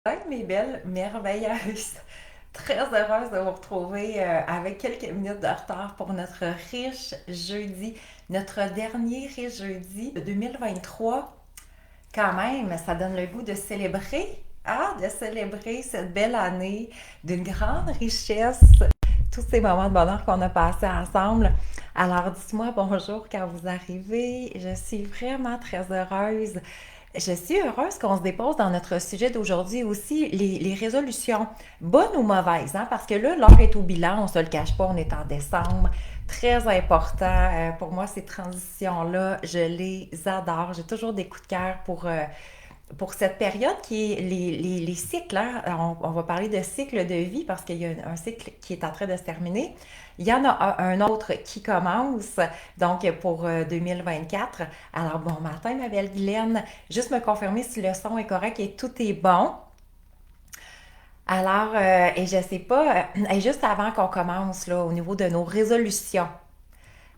Hey, mes belles merveilleuses. Très heureuse de vous retrouver avec quelques minutes de retard pour notre riche jeudi, notre dernier riche jeudi de 2023. Quand même, ça donne le goût de célébrer, de célébrer cette belle année d'une grande richesse, tous ces moments de bonheur qu'on a passés ensemble. Alors, dites-moi bonjour quand vous arrivez. Je suis vraiment très heureuse. Je suis heureuse qu'on se dépose dans notre sujet d'aujourd'hui aussi, les résolutions, bonnes ou mauvaises, hein, parce que là, l'heure est au bilan, on se le cache pas, on est en décembre. Très important pour moi, ces transitions-là, je les adore. J'ai toujours des coups de cœur pour cette période qui est les cycles. Hein. On va parler de cycle de vie parce qu'il y a un cycle qui est en train de se terminer. Il y en a un autre qui commence, donc pour 2024. Alors, bon matin, ma belle Guylaine. Juste me confirmer si le son est correct et tout est bon. Alors, et je sais pas, et juste avant qu'on commence, là, au niveau de nos résolutions,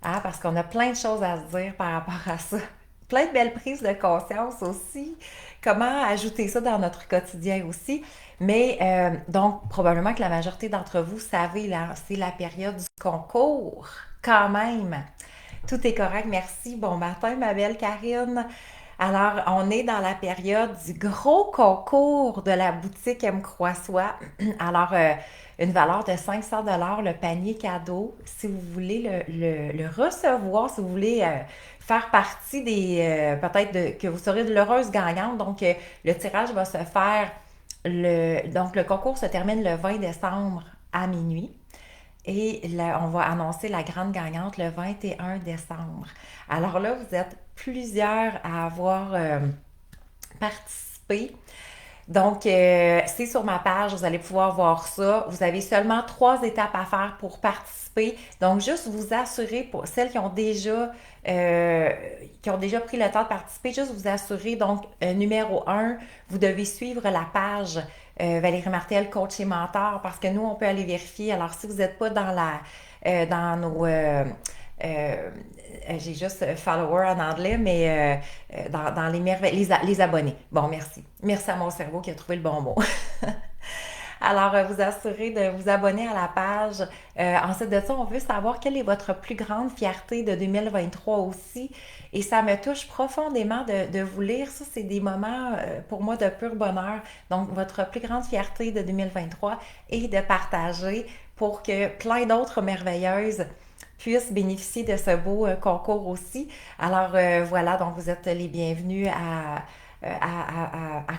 hein, parce qu'on a plein de choses à se dire par rapport à ça. Plein de belles prises de conscience aussi. Comment ajouter ça dans notre quotidien aussi. Mais donc, probablement que la majorité d'entre vous savez, là, c'est la période du concours. Quand même. Tout est correct, merci. Bon matin, ma belle Karine. Alors, on est dans la période du gros concours de la boutique M. Croissois. Alors, une valeur de 500 le panier cadeau. Si vous voulez le recevoir, si vous voulez faire partie peut-être que vous serez de l'heureuse gagnante. Donc, le tirage va se faire, donc le concours se termine le 20 décembre à minuit. Et là, on va annoncer la grande gagnante le 21 décembre. Alors là, vous êtes plusieurs à avoir participé. Donc, c'est sur ma page, vous allez pouvoir voir ça. Vous avez seulement 3 étapes à faire pour participer. Donc, juste vous assurer, pour celles euh, qui ont déjà pris le temps de participer, juste vous assurer, donc, numéro 1, vous devez suivre la page Valérie Martel, coach et mentor, parce que nous, on peut aller vérifier. Alors, si vous n'êtes pas dans nos euh, j'ai juste follower en anglais, mais dans les merveilles, les abonnés. Bon, merci. Merci à mon cerveau qui a trouvé le bon mot. Alors, vous assurez de vous abonner à la page. Ensuite de ça, on veut savoir quelle est votre plus grande fierté de 2023 aussi. Et ça me touche profondément de vous lire. Ça, c'est des moments pour moi de pur bonheur. Donc, votre plus grande fierté de 2023 et de partager pour que plein d'autres merveilleuses puissent bénéficier de ce beau concours aussi. Alors voilà, donc vous êtes les bienvenus à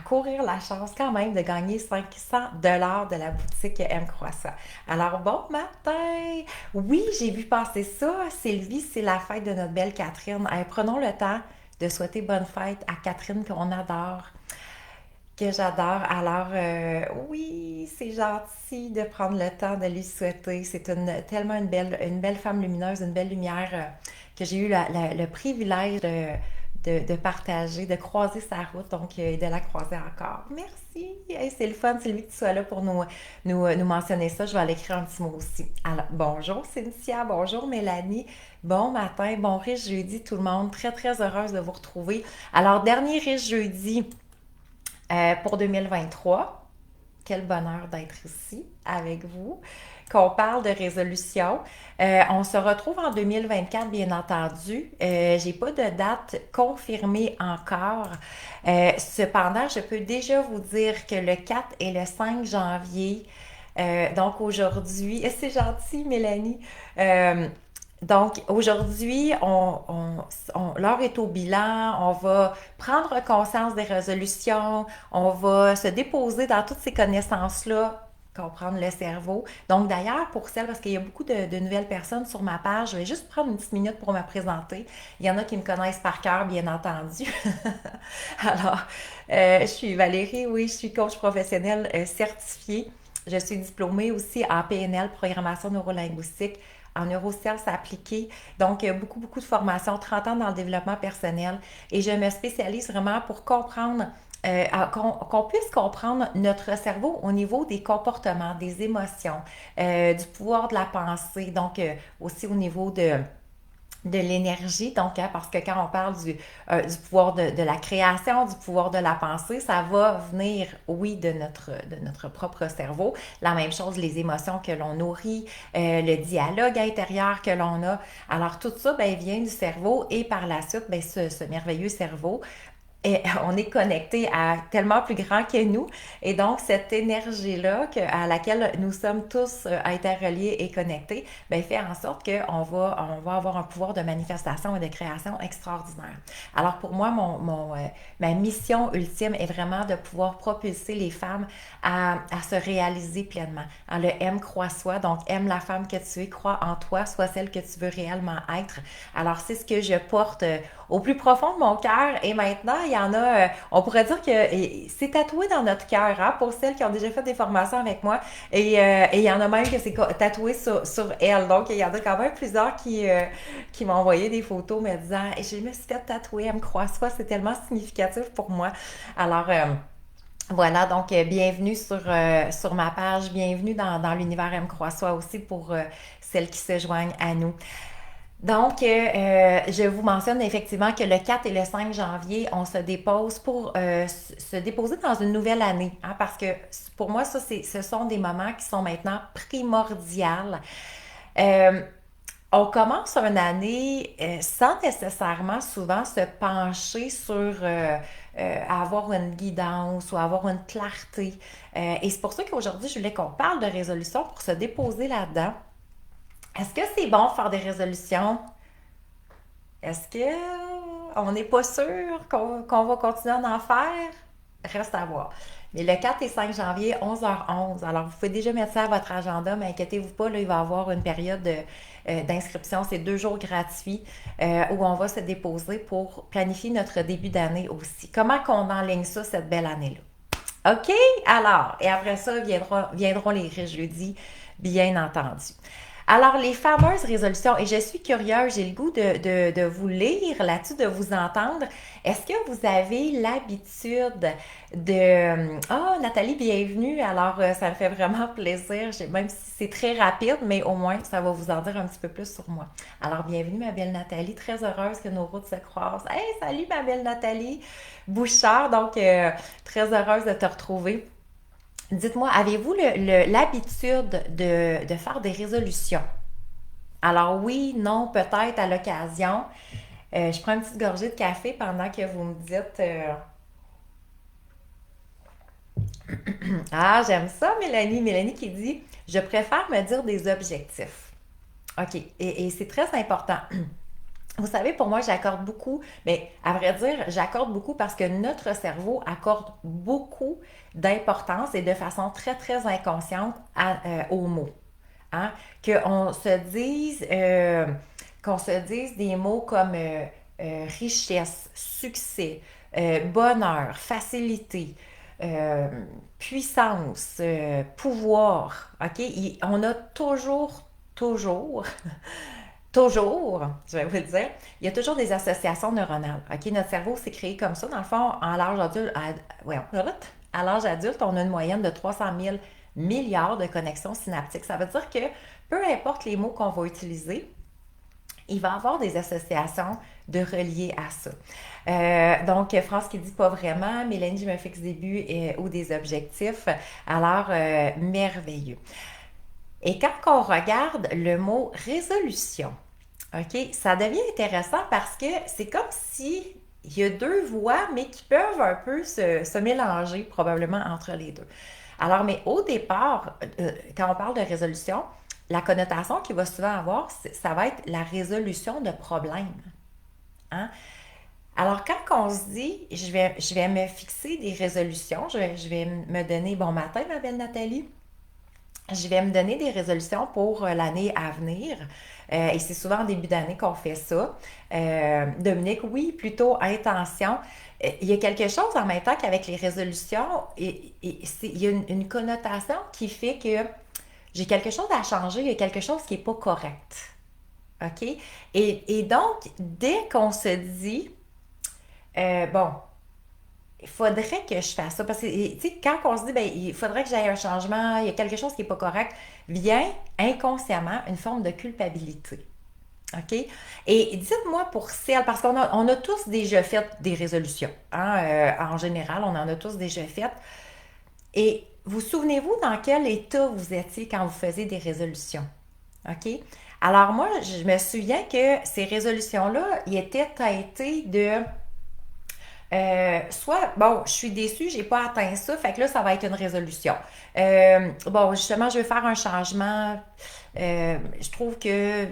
courir la chance quand même de gagner 500 de la boutique M. Croissant. Alors bon matin! Oui, j'ai vu passer ça. Sylvie, c'est la fête de notre belle Catherine. Hey, prenons le temps de souhaiter bonne fête à Catherine qu'on adore, que j'adore. Alors, oui, c'est gentil de prendre le temps de lui souhaiter. C'est tellement une belle femme lumineuse, une belle lumière que j'ai eu le privilège de partager, de croiser sa route, donc et de la croiser encore. Merci! Hey, c'est le fun, Sylvie, que tu sois là pour nous mentionner ça. Je vais aller écrire un petit mot aussi. Alors, bonjour Cynthia, bonjour Mélanie. Bon matin, bon riche jeudi tout le monde. Très, très heureuse de vous retrouver. Alors, dernier riche jeudi pour 2023. Quel bonheur d'être ici avec vous, qu'on parle de résolution. On se retrouve en 2024, bien entendu. J'ai pas de date confirmée encore. Cependant, je peux déjà vous dire que le 4 et le 5 janvier, donc aujourd'hui, c'est gentil, Mélanie. Euh, donc aujourd'hui, l'heure est au bilan, on va prendre conscience des résolutions, on va se déposer dans toutes ces connaissances-là, comprendre le cerveau. Donc d'ailleurs, pour celles, parce qu'il y a beaucoup de nouvelles personnes sur ma page, je vais juste prendre une petite minute pour me présenter. Il y en a qui me connaissent par cœur, bien entendu. Alors, je suis Valérie, oui, je suis coach professionnel certifiée. Je suis diplômée aussi en PNL, programmation neurolinguistique, en neurosciences appliquées. Donc, beaucoup, beaucoup de formations, 30 ans dans le développement personnel. Et je me spécialise vraiment pour comprendre, qu'on puisse comprendre notre cerveau au niveau des comportements, des émotions, du pouvoir de la pensée. Donc, aussi au niveau de l'énergie, donc parce que quand on parle du pouvoir de la création, du pouvoir de la pensée, ça va venir, oui, de notre propre cerveau. La même chose, les émotions que l'on nourrit, le dialogue intérieur que l'on a. Alors tout ça, ben, vient du cerveau et par la suite, ben, ce merveilleux cerveau et on est connecté à tellement plus grand que nous. Et donc, cette énergie-là à laquelle nous sommes tous interreliés et connectés, ben, fait en sorte qu'on va avoir un pouvoir de manifestation et de création extraordinaire. Alors, pour moi, ma mission ultime est vraiment de pouvoir propulser les femmes à se réaliser pleinement. Hein, le M croit soi, donc aime la femme que tu es, crois en toi, sois celle que tu veux réellement être. Alors, c'est ce que je porte au plus profond de mon cœur. Et maintenant, il y en a, on pourrait dire que c'est tatoué dans notre cœur, hein, pour celles qui ont déjà fait des formations avec moi. Et il y en a même que c'est tatoué sur elles. Donc, il y en a quand même plusieurs qui m'ont envoyé des photos me disant je me suis fait tatouer, elle me croit soi, c'est tellement significatif pour moi. Alors, voilà, donc bienvenue sur ma page, bienvenue dans l'univers M Croix Soi aussi pour celles qui se joignent à nous. Donc, je vous mentionne effectivement que le 4 et le 5 janvier, on se dépose pour se déposer dans une nouvelle année. Hein, parce que pour moi, ce sont des moments qui sont maintenant primordiaux. Euh, on commence une année sans nécessairement souvent se pencher sur avoir une guidance ou avoir une clarté. Et c'est pour ça qu'aujourd'hui, je voulais qu'on parle de résolution pour se déposer là-dedans. Est-ce que c'est bon de faire des résolutions? Est-ce que on n'est pas sûr qu'on va continuer à en faire? Reste à voir. Mais le 4 et 5 janvier, 11h11. Alors, vous pouvez déjà mettre ça à votre agenda, mais inquiétez-vous pas, là, il va y avoir une période d'inscription. C'est 2 jours gratuits où on va se déposer pour planifier notre début d'année aussi. Comment qu'on enligne ça, cette belle année-là? OK? Alors, et après ça, viendront les jeudis, bien entendu. Alors, les fameuses résolutions, et je suis curieuse, j'ai le goût de vous lire là-dessus, de vous entendre. Est-ce que vous avez l'habitude de... Ah, Nathalie, bienvenue. Alors, ça me fait vraiment plaisir, même si c'est très rapide, mais au moins, ça va vous en dire un petit peu plus sur moi. Alors, bienvenue, ma belle Nathalie. Très heureuse que nos routes se croisent. Hey, salut, ma belle Nathalie Bouchard. Donc, très heureuse de te retrouver. Dites-moi, avez-vous l'habitude de faire des résolutions? Alors oui, non, peut-être à l'occasion. Je prends une petite gorgée de café pendant que vous me dites ah, j'aime ça, Mélanie. Mélanie qui dit je préfère me dire des objectifs. OK. Et c'est très important. Vous savez, pour moi, j'accorde beaucoup, mais à vrai dire, j'accorde beaucoup parce que notre cerveau accorde beaucoup d'importance et de façon très, très inconsciente aux mots. Hein? Qu'on se dise, euh, qu'on se dise des mots comme richesse, succès, bonheur, facilité, euh, puissance, pouvoir. OK? On a toujours toujours, je vais vous le dire, il y a toujours des associations neuronales. OK, notre cerveau s'est créé comme ça. Dans le fond, à l'âge adulte, à l'âge adulte, on a une moyenne de 300 000 milliards de connexions synaptiques. Ça veut dire que peu importe les mots qu'on va utiliser, il va y avoir des associations de reliées à ça. Donc, France qui dit pas vraiment, Mélanie, je me fixe des buts ou des objectifs. Alors, merveilleux. Et quand on regarde le mot résolution, OK, ça devient intéressant parce que c'est comme si il y a deux voix, mais qui peuvent un peu se mélanger probablement entre les deux. Alors, mais au départ, quand on parle de résolution, la connotation qu'il va souvent avoir, ça va être la résolution de problèmes. Hein? Alors, quand on se dit, je vais me fixer des résolutions, je vais me donner bon matin, ma belle Nathalie, je vais me donner des résolutions pour l'année à venir. Et c'est souvent en début d'année qu'on fait ça. Dominique, oui, plutôt intention. Il y a quelque chose en même temps qu'avec les résolutions, il y a une connotation qui fait que j'ai quelque chose à changer, il y a quelque chose qui n'est pas correct. OK? Et donc, dès qu'on se dit, bon, il faudrait que je fasse ça. Parce que, tu sais, quand on se dit, ben, il faudrait que j'aille un changement, il y a quelque chose qui n'est pas correct, vient inconsciemment une forme de culpabilité. OK? Et dites-moi pour celles, parce qu'on a tous déjà fait des résolutions, hein, en général, on en a tous déjà fait. Et vous souvenez-vous dans quel état vous étiez quand vous faisiez des résolutions? OK? Alors moi, je me souviens que ces résolutions-là, ils étaient teintées de soit, bon, je suis déçue, j'ai pas atteint ça, fait que là, ça va être une résolution. Bon, justement, je vais faire un changement. Je trouve que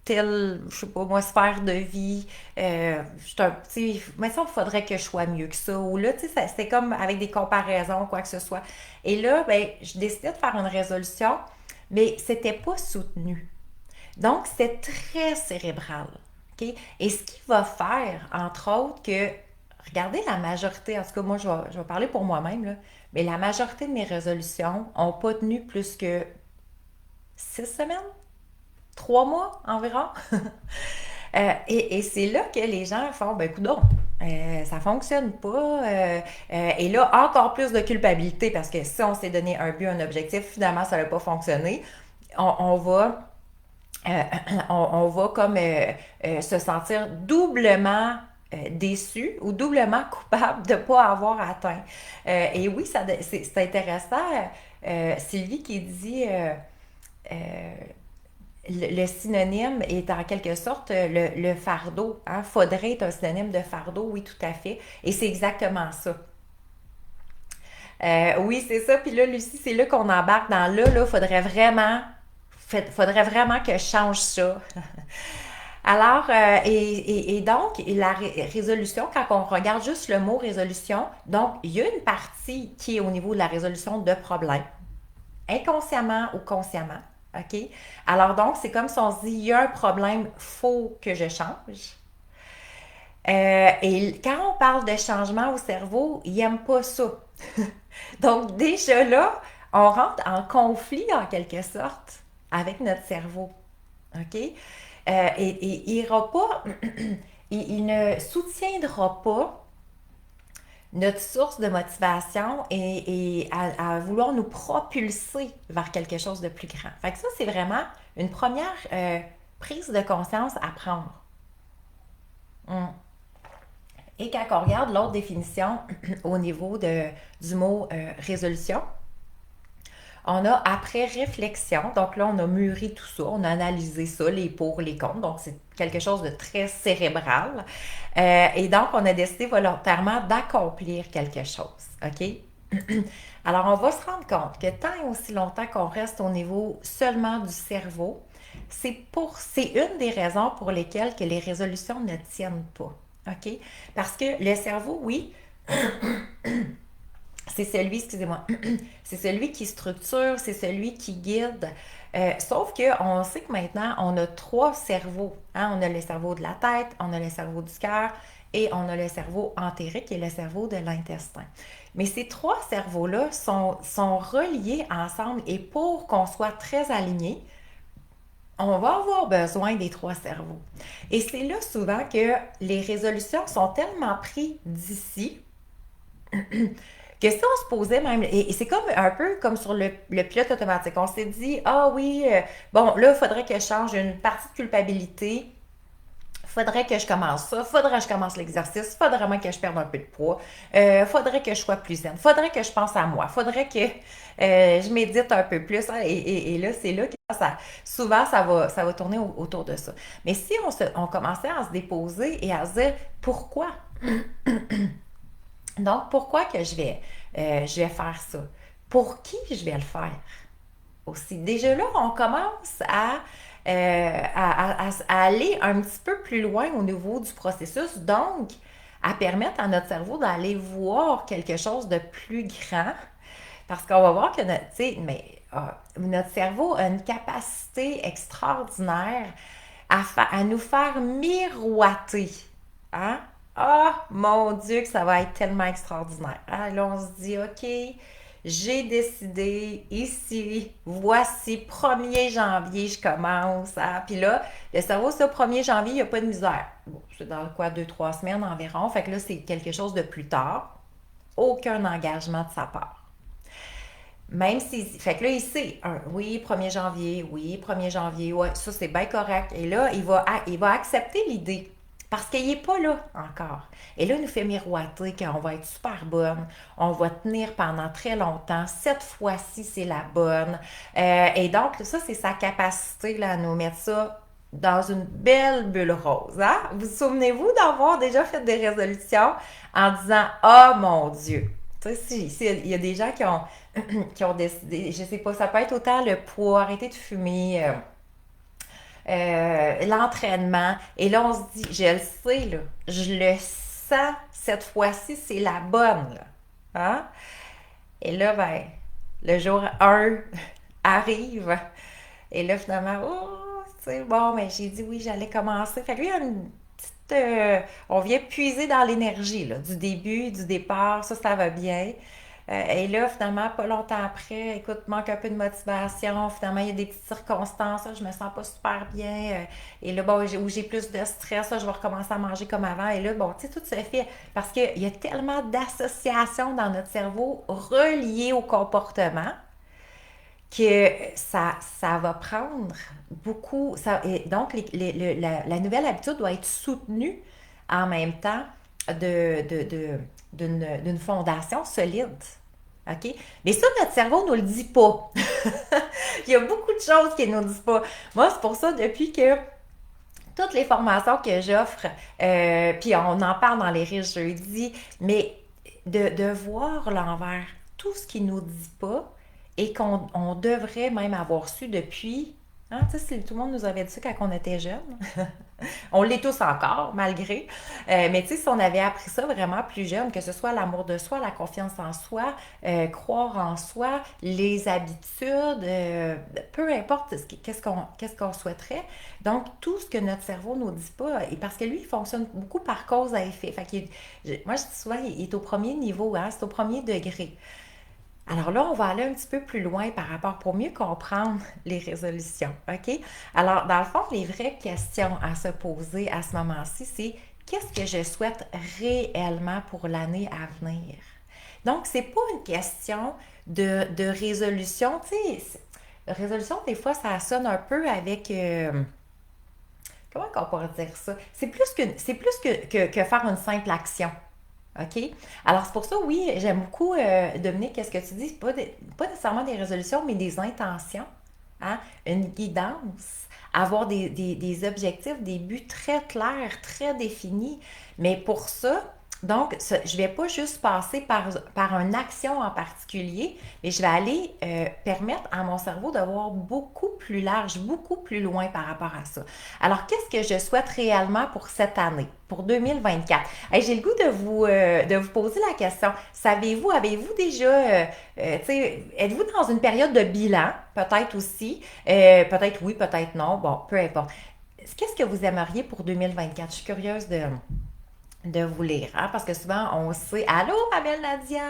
telle, je sais pas moi, sphère de vie, je suis un petit, mais ça, il faudrait que je sois mieux que ça. Ou là, tu sais, c'était comme avec des comparaisons, quoi que ce soit. Et là, ben, je décidais de faire une résolution, mais c'était pas soutenu. Donc, c'est très cérébral. OK? Et ce qui va faire, entre autres, que, regardez la majorité, en tout cas, moi, je vais parler pour moi-même, là, mais la majorité de mes résolutions n'ont pas tenu plus que 6 semaines, 3 mois environ. Et c'est là que les gens font, ben, coudonc, ça fonctionne pas. Et là, encore plus de culpabilité parce que si on s'est donné un but, un objectif, finalement, ça n'a pas fonctionné, on va euh, on va comme se sentir doublement déçu ou doublement coupable de ne pas avoir atteint. Et oui, c'est intéressant. Sylvie qui dit euh, le synonyme est en quelque sorte le fardeau. Hein? Faudrait être un synonyme de fardeau, oui, tout à fait. Et c'est exactement ça. Oui, c'est ça. Puis là, Lucie, c'est là qu'on embarque dans là, faudrait vraiment que je change ça. Alors, et donc, la résolution, quand on regarde juste le mot résolution, donc, il y a une partie qui est au niveau de la résolution de problèmes, inconsciemment ou consciemment. OK? Alors, donc, c'est comme si on se dit, il y a un problème, faut que je change. Et quand on parle de changement au cerveau, il n'aime pas ça. Donc, déjà là, on rentre en conflit en quelque sorte avec notre cerveau. OK? Et il ira pas, il ne soutiendra pas notre source de motivation et à vouloir nous propulser vers quelque chose de plus grand. Fait que ça, c'est vraiment une première prise de conscience à prendre. Hum. Et quand on regarde l'autre définition au niveau du mot résolution, on a après réflexion, donc là on a mûri tout ça, on a analysé ça, les pour, les contre, donc c'est quelque chose de très cérébral. Et donc on a décidé volontairement d'accomplir quelque chose, OK? Alors on va se rendre compte que tant et aussi longtemps qu'on reste au niveau seulement du cerveau, c'est une des raisons pour lesquelles que les résolutions ne tiennent pas, OK? Parce que le cerveau, oui, c'est celui, excusez-moi, c'est celui qui structure, c'est celui qui guide. Sauf qu'on sait que maintenant, on a trois cerveaux. Hein? On a le cerveau de la tête, on a le cerveau du cœur et on a le cerveau entérique et le cerveau de l'intestin. Mais ces trois cerveaux-là sont reliés ensemble et pour qu'on soit très alignés, on va avoir besoin des trois cerveaux. Et c'est là souvent que les résolutions sont tellement prises d'ici que si on se posait même, et c'est comme un peu comme sur le pilote automatique, on s'est dit, ah oui, bon, là, il faudrait que je change une partie de culpabilité, faudrait que je commence ça, faudrait que je commence l'exercice, faudrait vraiment que je perde un peu de poids, faudrait que je sois plus zen, faudrait que je pense à moi, faudrait que je médite un peu plus, hein, et là, c'est là que souvent, ça va tourner autour de ça. Mais si on commençait à se déposer et à se dire, pourquoi? Donc, pourquoi que je vais faire ça? Pour qui je vais le faire aussi? Déjà là, on commence à aller un petit peu plus loin au niveau du processus, donc à permettre à notre cerveau d'aller voir quelque chose de plus grand, parce qu'on va voir que notre cerveau a une capacité extraordinaire à nous faire miroiter. Hein? Ah, mon Dieu, que ça va être tellement extraordinaire. Ah, là, on se dit, OK, j'ai décidé ici, voici, 1er janvier, je commence. Ah, puis là, le cerveau, ça, 1er janvier, il n'y a pas de misère. Bon, c'est dans quoi, 2, 3 semaines environ. Fait que là, c'est quelque chose de plus tard. Aucun engagement de sa part. même si, fait que là, il sait, oui, 1er janvier, oui, 1er janvier, ouais, ça c'est bien correct. Et là, il va accepter l'idée. Parce qu'il n'est pas là encore. Et là, il nous fait miroiter qu'on va être super bonne, on va tenir pendant très longtemps. Cette fois-ci, c'est la bonne. Et donc, ça, c'est sa capacité là, à nous mettre ça dans une belle bulle rose. Hein? Vous souvenez-vous d'avoir déjà fait des résolutions en disant oh mon Dieu. Tu sais, il y a des gens qui ont décidé, je sais pas, ça peut être autant le poids, arrêter de fumer, l'entraînement. Et là, on se dit, je le sais, là, je le sens, cette fois-ci, c'est la bonne. Là. Hein? Et là, ben, le jour 1 arrive. Et là, finalement, oh, c'est bon, mais j'ai dit oui, j'allais commencer. Fait que lui, il y a une petite. On vient puiser dans l'énergie, là, du début, du départ, ça va bien. Et là, finalement, pas longtemps après, écoute, manque un peu de motivation. Finalement, il y a des petites circonstances, là, je me sens pas super bien. Et là, bon, où j'ai plus de stress, là, je vais recommencer à manger comme avant. Et là, bon, tu sais, tout se fait parce qu'il y a tellement d'associations dans notre cerveau reliées au comportement que ça va prendre beaucoup. Et donc, la nouvelle habitude doit être soutenue en même temps d'une fondation solide. OK? Mais ça, notre cerveau ne nous le dit pas. Il y a beaucoup de choses qu'il ne nous dit pas. Moi, c'est pour ça, depuis que toutes les formations que j'offre, puis on en parle dans les riches jeudi, mais de voir l'envers, tout ce qu'il ne nous dit pas et qu'on devrait même avoir su depuis. Hein, tu sais, si tout le monde nous avait dit ça quand on était jeune, on l'est tous encore, malgré. Mais tu sais, si on avait appris ça vraiment plus jeune, que ce soit l'amour de soi, la confiance en soi, croire en soi, les habitudes, peu importe qu'est-ce qu'on souhaiterait. Donc, tout ce que notre cerveau nous dit pas, et parce que lui, il fonctionne beaucoup par cause à effet. Moi, je dis souvent, il est au premier niveau, hein, c'est au premier degré. Alors là, on va aller un petit peu plus loin par rapport pour mieux comprendre les résolutions, OK? Alors, dans le fond, les vraies questions à se poser à ce moment-ci, c'est qu'est-ce que je souhaite réellement pour l'année à venir? Donc, c'est pas une question de résolution. Tu sais, résolution, des fois, ça sonne un peu avec... comment on pourrait dire ça? C'est plus que faire une simple action. OK? Alors, c'est pour ça, oui, j'aime beaucoup, Dominique, qu'est-ce que tu dis? Pas nécessairement des résolutions, mais des intentions, hein? Une guidance, avoir des objectifs, des buts très clairs, très définis. Mais pour ça, donc, je ne vais pas juste passer par une action en particulier, mais je vais aller permettre à mon cerveau de voir beaucoup plus large, beaucoup plus loin par rapport à ça. Alors, qu'est-ce que je souhaite réellement pour cette année, pour 2024? Hey, j'ai le goût de vous poser la question. Avez-vous déjà, tu sais, êtes-vous dans une période de bilan, peut-être aussi? Peut-être oui, peut-être non, bon, peu importe. Qu'est-ce que vous aimeriez pour 2024? Je suis curieuse de vous lire, hein, parce que souvent on sait, allô, ma belle Nadia.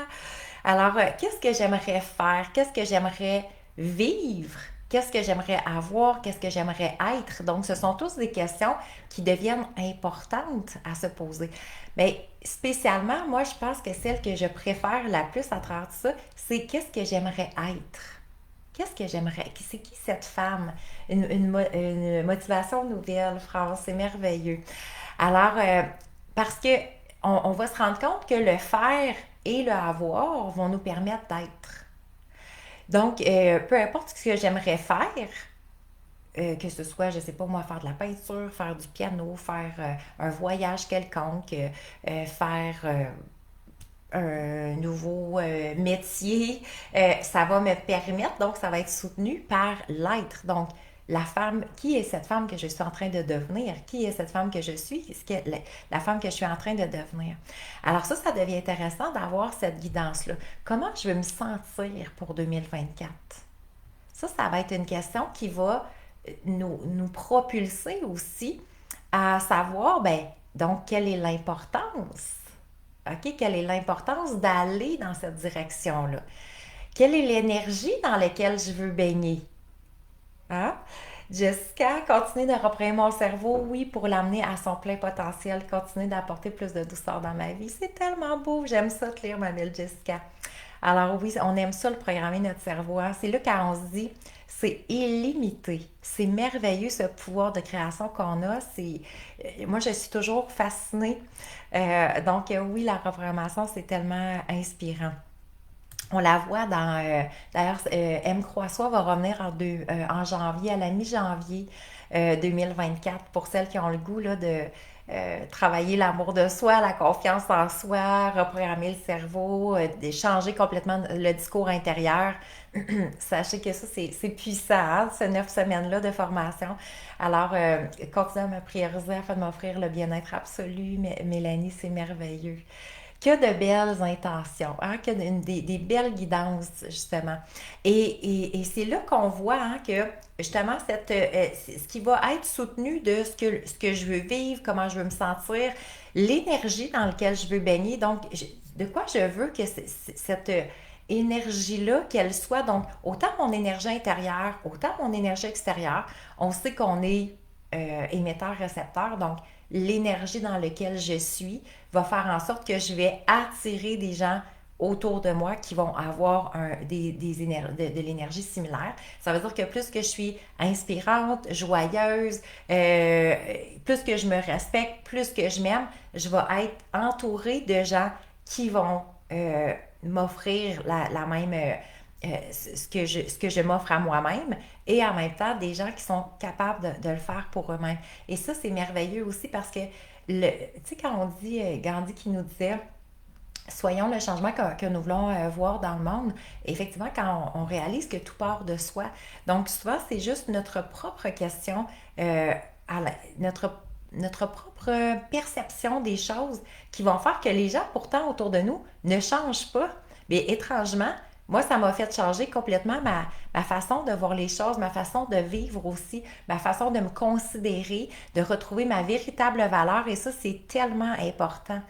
Alors, qu'est-ce que j'aimerais faire? Qu'est-ce que j'aimerais vivre? Qu'est-ce que j'aimerais avoir? Qu'est-ce que j'aimerais être? Donc, ce sont tous des questions qui deviennent importantes à se poser. Mais spécialement, moi, je pense que celle que je préfère la plus à travers tout ça, c'est qu'est-ce que j'aimerais être? Qu'est-ce que j'aimerais? C'est qui cette femme? Une motivation nouvelle, France, c'est merveilleux. Alors, parce que on va se rendre compte que le faire et le avoir vont nous permettre d'être. Donc, peu importe ce que j'aimerais faire, que ce soit, je sais pas moi, faire de la peinture, faire du piano, faire un voyage quelconque, faire un nouveau métier, ça va me permettre, donc ça va être soutenu par l'être. Donc, la femme, qui est cette femme que je suis en train de devenir? Qui est cette femme que je suis? La femme que je suis en train de devenir? Alors ça devient intéressant d'avoir cette guidance-là. Comment je vais me sentir pour 2024? Ça va être une question qui va nous propulser aussi à savoir, ben, donc, quelle est l'importance? OK? Quelle est l'importance d'aller dans cette direction-là? Quelle est l'énergie dans laquelle je veux baigner? Hein? Jessica, continuer de reprendre mon cerveau, oui, pour l'amener à son plein potentiel, continuer d'apporter plus de douceur dans ma vie. C'est tellement beau, j'aime ça te lire, ma belle Jessica. Alors oui, on aime ça, le programmer notre cerveau, hein. C'est là quand on se dit, c'est illimité. C'est merveilleux ce pouvoir de création qu'on a. Moi, je suis toujours fascinée. Donc oui, la reprogrammation, c'est tellement inspirant. On la voit d'ailleurs, M. Croissois va revenir en janvier, à la mi-janvier 2024, pour celles qui ont le goût là, de travailler l'amour de soi, la confiance en soi, reprogrammer le cerveau, de changer complètement le discours intérieur. Sachez que ça, c'est puissant, hein, ces 9 semaines-là de formation. Alors, continuez à me prioriser afin de m'offrir le bien-être absolu. Mélanie, c'est merveilleux. Que de belles intentions, hein, des belles guidances, justement. Et c'est là qu'on voit, hein, que justement, ce qui va être soutenu de ce que je veux vivre, comment je veux me sentir, l'énergie dans laquelle je veux baigner. Donc, de quoi je veux que cette énergie-là, qu'elle soit, donc, autant mon énergie intérieure, autant mon énergie extérieure, on sait qu'on est émetteur-récepteur, donc l'énergie dans laquelle je suis va faire en sorte que je vais attirer des gens autour de moi qui vont avoir de l'énergie similaire. Ça veut dire que plus que je suis inspirante, joyeuse, plus que je me respecte, plus que je m'aime, je vais être entourée de gens qui vont m'offrir la même ce que je m'offre à moi-même, et en même temps des gens qui sont capables de le faire pour eux-mêmes. Et ça, c'est merveilleux aussi parce que, tu sais, quand on dit, Gandhi qui nous disait, soyons le changement que nous voulons voir dans le monde, effectivement, quand on réalise que tout part de soi. Donc, souvent, c'est juste notre propre question, notre propre perception des choses qui vont faire que les gens, pourtant, autour de nous, ne changent pas. Mais étrangement, moi, ça m'a fait changer complètement ma façon de voir les choses, ma façon de vivre aussi, ma façon de me considérer, de retrouver ma véritable valeur. Et ça, c'est tellement important.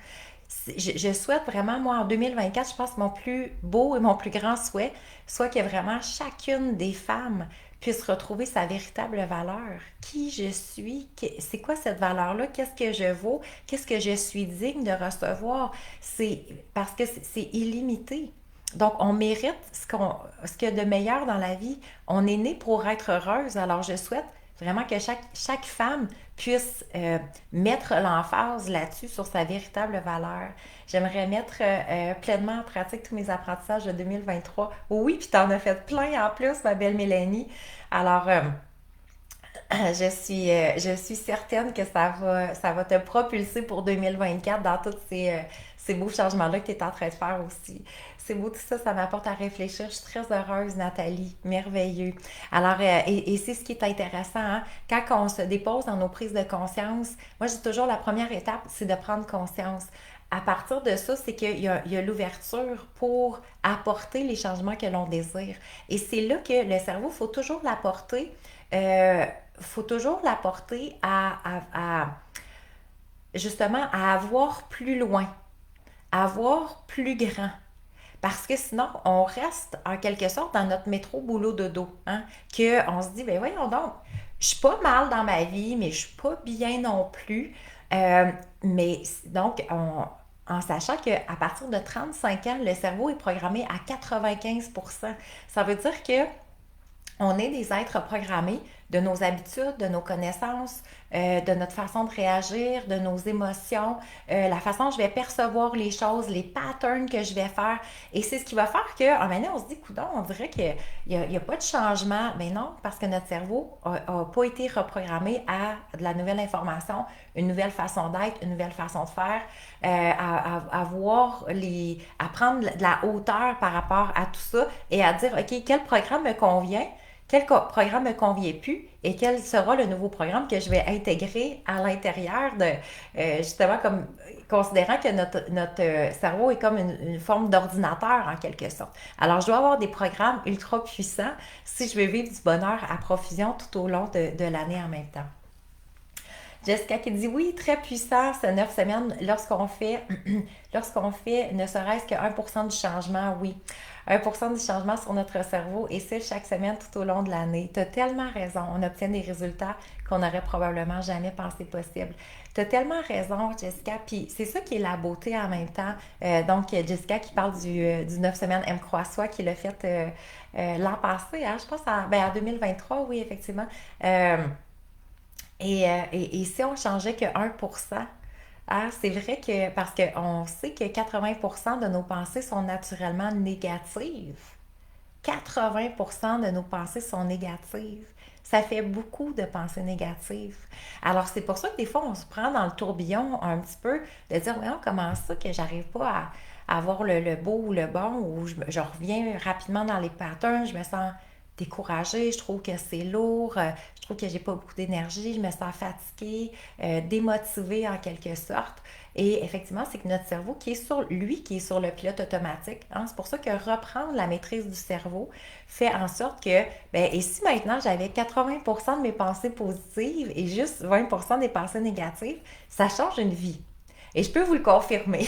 Je souhaite vraiment, moi, en 2024, je pense que mon plus beau et mon plus grand souhait soit que vraiment chacune des femmes puisse retrouver sa véritable valeur. Qui je suis, c'est quoi cette valeur-là, qu'est-ce que je vaux, qu'est-ce que je suis digne de recevoir. C'est parce que c'est illimité. Donc, on mérite ce qu'il y a de meilleur dans la vie. On est né pour être heureuse. Alors, je souhaite vraiment que chaque femme puisse mettre l'emphase là-dessus, sur sa véritable valeur. J'aimerais mettre pleinement en pratique tous mes apprentissages de 2023. Oui, puis t'en as fait plein en plus, ma belle Mélanie. Alors, je suis certaine que ça va te propulser pour 2024 dans tous ces beaux changements-là que tu es en train de faire aussi. C'est beau tout ça, ça m'apporte à réfléchir. Je suis très heureuse, Nathalie. Merveilleux. Alors, et c'est ce qui est intéressant, hein? Quand on se dépose dans nos prises de conscience, moi, je dis toujours, la première étape, c'est de prendre conscience. À partir de ça, c'est qu'il y a l'ouverture pour apporter les changements que l'on désire. Et c'est là que le cerveau, euh, faut toujours l'apporter justement à avoir plus loin, à avoir plus grand. Parce que sinon, on reste en quelque sorte dans notre métro boulot dodo, hein? On se dit, ben voyons donc, je suis pas mal dans ma vie, mais je suis pas bien non plus. Mais donc, en sachant qu'à partir de 35 ans, le cerveau est programmé à 95%. Ça veut dire que on est des êtres programmés de nos habitudes, de nos connaissances, de notre façon de réagir, de nos émotions, la façon dont je vais percevoir les choses, les patterns que je vais faire. Et c'est ce qui va faire qu'en maintenant, on se dit, coudonc, on dirait qu'il n'y a pas de changement. Mais non, parce que notre cerveau n'a pas été reprogrammé à de la nouvelle information, une nouvelle façon d'être, une nouvelle façon de faire, à prendre de la hauteur par rapport à tout ça et à dire, OK, quel programme me convient? Quel programme me convient plus et quel sera le nouveau programme que je vais intégrer à l'intérieur de, justement, comme considérant que notre cerveau est comme une forme d'ordinateur en quelque sorte. Alors, je dois avoir des programmes ultra puissants si je veux vivre du bonheur à profusion tout au long de l'année en même temps. Jessica qui dit oui, très puissant ce 9 semaines lorsqu'on fait ne serait-ce que 1% du changement, oui. 1% du changement sur notre cerveau et c'est chaque semaine tout au long de l'année. Tu as tellement raison. On obtient des résultats qu'on n'aurait probablement jamais pensé possible. Tu as tellement raison, Jessica. Puis c'est ça qui est la beauté en même temps. Donc, Jessica qui parle du 9 semaines M. Croix-Soi qui l'a fait l'an passé, hein, je pense en 2023, oui, effectivement. Euh, et si on changeait que 1%, ah, c'est vrai que, parce qu'on sait que 80% de nos pensées sont naturellement négatives. 80% de nos pensées sont négatives. Ça fait beaucoup de pensées négatives. Alors, c'est pour ça que des fois, on se prend dans le tourbillon un petit peu de dire, voyons, comment ça que j'arrive pas à avoir le beau ou le bon, ou je reviens rapidement dans les patterns, je me sens découragée, je trouve que c'est lourd, je trouve que j'ai pas beaucoup d'énergie, je me sens fatiguée, démotivée en quelque sorte. Et effectivement, c'est que notre cerveau qui est sur le pilote automatique, hein, c'est pour ça que reprendre la maîtrise du cerveau fait en sorte que, ben, et si maintenant j'avais 80% de mes pensées positives et juste 20% des pensées négatives, ça change une vie. Et je peux vous le confirmer.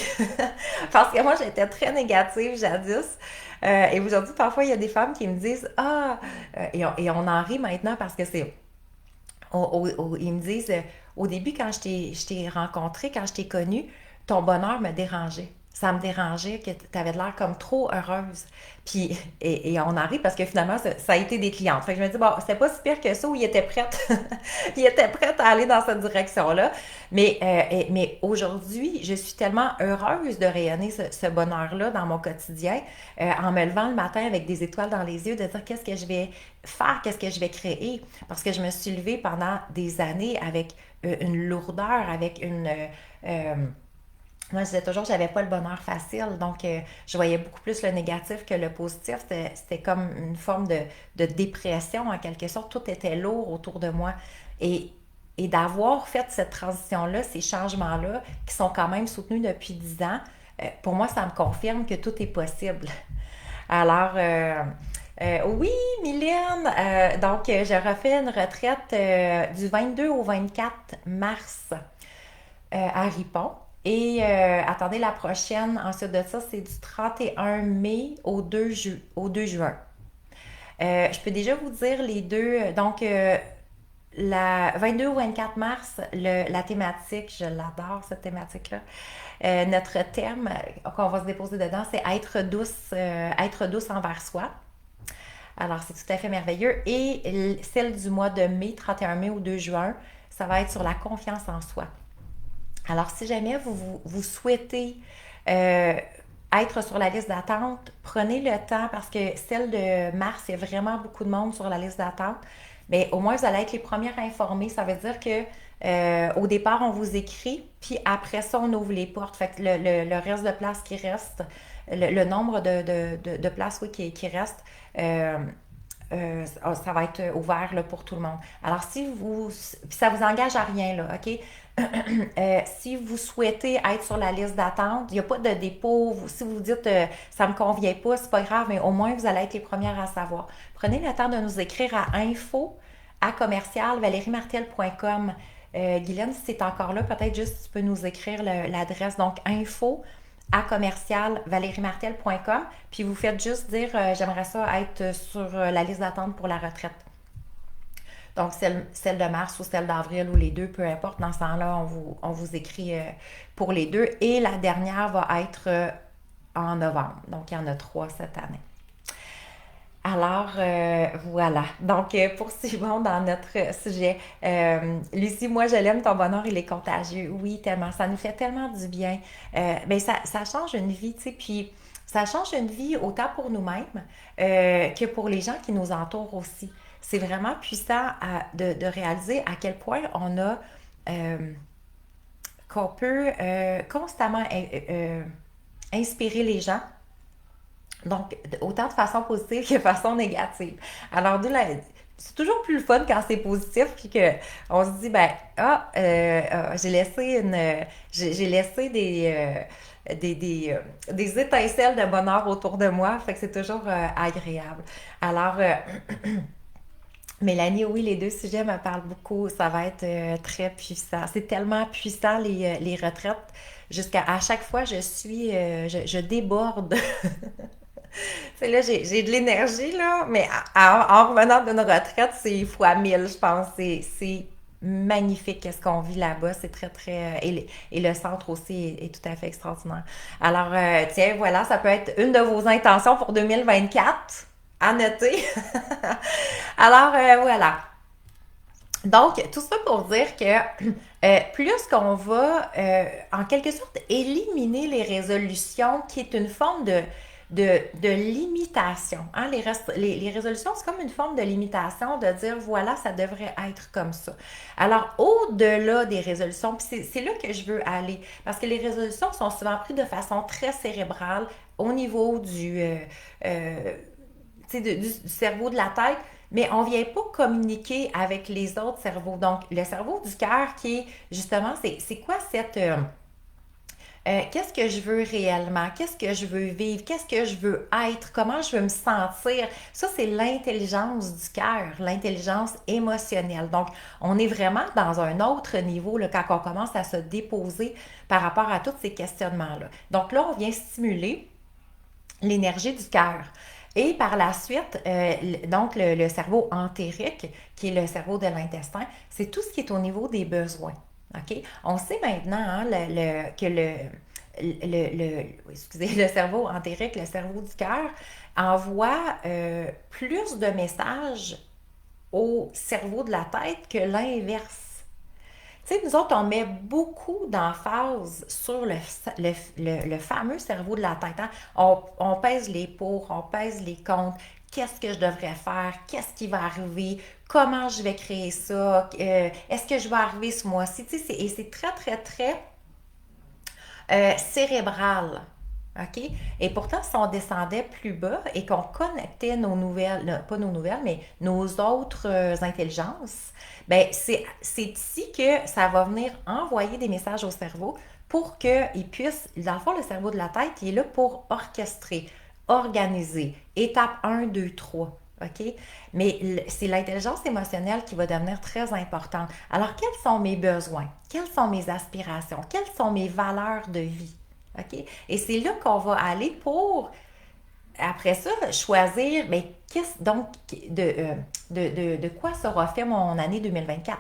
Parce que moi, j'étais très négative jadis. Et aujourd'hui, parfois, il y a des femmes qui me disent ah, et on en rit maintenant parce que c'est ils me disent, au début, quand je t'ai rencontré, quand je t'ai connue, ton bonheur me dérangeait. Ça me dérangeait que tu avais l'air comme trop heureuse. Puis, et on en rit parce que finalement, ça a été des clientes. Fait que je me dis, bon, c'était pas si pire que ça où ils étaient prêtes. Ils étaient prêtes à aller dans cette direction-là. Mais aujourd'hui, je suis tellement heureuse de rayonner ce bonheur-là dans mon quotidien, en me levant le matin avec des étoiles dans les yeux, de dire qu'est-ce que je vais faire, qu'est-ce que je vais créer. Parce que je me suis levée pendant des années avec une lourdeur, avec une... moi, je disais toujours que j'avais pas le bonheur facile, donc je voyais beaucoup plus le négatif que le positif. C'était comme une forme de dépression en quelque sorte. Tout était lourd autour de moi. Et, et d'avoir fait cette transition-là, ces changements-là, qui sont quand même soutenus depuis 10 ans, pour moi, ça me confirme que tout est possible. Alors, oui, Mylène, donc je refais une retraite du 22 au 24 mars à Ripon. Et attendez, la prochaine, ensuite de ça, c'est du 31 mai au 2 juin. Je peux déjà vous dire les deux. Donc, la 22 au 24 mars, la thématique, je l'adore cette thématique-là. Notre thème qu'on va se déposer dedans, c'est être douce envers soi. Alors, c'est tout à fait merveilleux. Et celle du mois de mai, 31 mai au 2 juin, ça va être sur la confiance en soi. Alors, si jamais vous souhaitez euh, être sur la liste d'attente, prenez le temps parce que celle de mars, il y a vraiment beaucoup de monde sur la liste d'attente. Mais au moins, vous allez être les premières informées. Ça veut dire que au départ, on vous écrit, puis après ça, on ouvre les portes. Fait que le reste de place qui reste, le nombre de places oui, qui reste, euh, ça va être ouvert là, pour tout le monde. Alors, si vous. Puis ça vous engage à rien, là, OK? Si vous souhaitez être sur la liste d'attente, il n'y a pas de dépôt. Si vous dites ça ne me convient pas, c'est pas grave, mais au moins vous allez être les premières à savoir. Prenez le temps de nous écrire à info à commercial valeriemartel.com. Guylaine, si c'est encore là, peut-être juste tu peux nous écrire l'adresse. Donc, info à commercial valeriemartel.com. Puis vous faites juste dire j'aimerais ça être sur la liste d'attente pour la retraite. Donc, celle de mars ou celle d'avril ou les deux, peu importe. Dans ce temps-là, on vous écrit pour les deux. Et la dernière va être en novembre. Donc, il y en a trois cette année. Alors, voilà. Donc, poursuivons dans notre sujet. Lucie, moi, je l'aime, ton bonheur, il est contagieux. Oui, tellement. Ça nous fait tellement du bien. Mais ça change une vie, tu sais. Puis, ça change une vie autant pour nous-mêmes que pour les gens qui nous entourent aussi. C'est vraiment puissant de réaliser à quel point euh, qu'on peut constamment inspirer les gens donc, autant de façon positive que de façon négative. Alors, c'est toujours plus le fun quand c'est positif, puis qu'on se dit, ben, j'ai laissé des étincelles de bonheur autour de moi, fait que c'est toujours agréable. Alors, Mélanie, oui, les deux sujets me parlent beaucoup. Ça va être très puissant. C'est tellement puissant, les retraites. Jusqu'à à chaque fois, je déborde. C'est là, j'ai de l'énergie, là, mais en revenant d'une retraite, c'est fois 1000, je pense. C'est magnifique ce qu'on vit là-bas. C'est très, très... et le centre aussi est tout à fait extraordinaire. Alors, tiens, voilà, ça peut être une de vos intentions pour 2024 à noter. Alors, voilà. Donc, tout ça pour dire que plus qu'on va, en quelque sorte, éliminer les résolutions, qui est une forme de limitation. Hein? Les résolutions, c'est comme une forme de limitation, de dire, voilà, ça devrait être comme ça. Alors, au-delà des résolutions, puis c'est là que je veux aller, parce que les résolutions sont souvent prises de façon très cérébrale au niveau euh, du cerveau de la tête, mais on ne vient pas communiquer avec les autres cerveaux. Donc, le cerveau du cœur qui est justement, c'est quoi cette... qu'est-ce que je veux réellement? Qu'est-ce que je veux vivre? Qu'est-ce que je veux être? Comment je veux me sentir? Ça, c'est l'intelligence du cœur, l'intelligence émotionnelle. Donc, on est vraiment dans un autre niveau là, quand on commence à se déposer par rapport à tous ces questionnements-là. Donc là, on vient stimuler l'énergie du cœur. Et par la suite, donc le cerveau entérique, qui est le cerveau de l'intestin, c'est tout ce qui est au niveau des besoins. OK? On sait maintenant hein, que excusez, le cerveau entérique, le cerveau du cœur, envoie plus de messages au cerveau de la tête que l'inverse. Tu sais, nous autres, on met beaucoup d'emphase sur le fameux cerveau de la tête. Hein. On pèse les pour, on pèse les contre. Qu'est-ce que je devrais faire? Qu'est-ce qui va arriver? Comment je vais créer ça? Est-ce que je vais arriver ce mois-ci? Tu sais, et c'est très, très, très cérébral. OK? Et pourtant, si on descendait plus bas et qu'on connectait nos nouvelles, pas nos nouvelles, mais nos autres intelligences, ben c'est ici que ça va venir envoyer des messages au cerveau pour qu'il puisse, dans le fond, le cerveau de la tête, il est là pour orchestrer, organiser. Étape un 2 3. OK? Mais c'est l'intelligence émotionnelle qui va devenir très importante. Alors, quels sont mes besoins? Quelles sont mes aspirations? Quelles sont mes valeurs de vie? OK? Et c'est là qu'on va aller pour, après ça, choisir, mais qu'est-ce donc de quoi sera fait mon année 2024?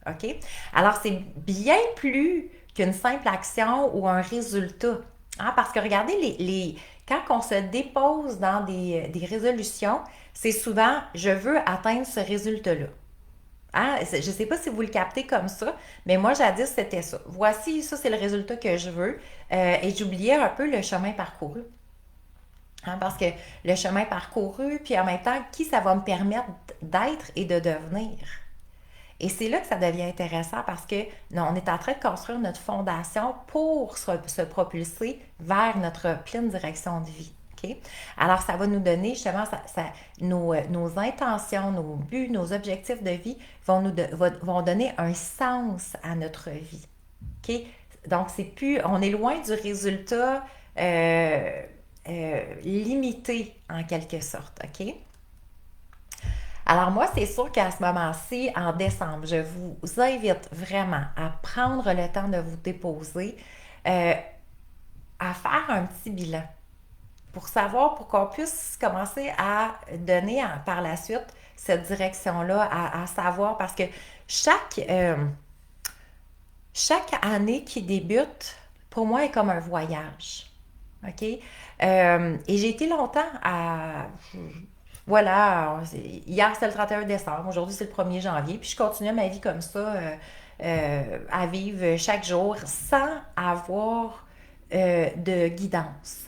OK? Alors, c'est bien plus qu'une simple action ou un résultat. Hein? Parce que regardez, quand on se dépose dans des résolutions, c'est souvent je veux atteindre ce résultat-là. Hein? Je ne sais pas si vous le captez comme ça, mais moi, jadis, c'était ça. Voici, ça, c'est le résultat que je veux. Et j'oubliais un peu le chemin parcouru. Hein, parce que le chemin parcouru, puis en même temps, qui ça va me permettre d'être et de devenir. Et c'est là que ça devient intéressant parce que non, on est en train de construire notre fondation pour se propulser vers notre pleine direction de vie. OK? Alors, ça va nous donner justement nos intentions, nos buts, nos objectifs de vie vont donner un sens à notre vie. OK? Donc, c'est plus, on est loin du résultat limité en quelque sorte. OK? Alors moi, c'est sûr qu'à ce moment-ci, en décembre, je vous invite vraiment à prendre le temps de vous déposer, euh, à faire un petit bilan pour savoir, pour qu'on puisse commencer à donner par la suite cette direction-là, à savoir, parce que chaque, euh, chaque année qui débute, pour moi, est comme un voyage. OK? Et j'ai été longtemps à... Voilà, hier c'était le 31 décembre, aujourd'hui c'est le 1er janvier, puis je continuais ma vie comme ça, à vivre chaque jour sans avoir de guidance.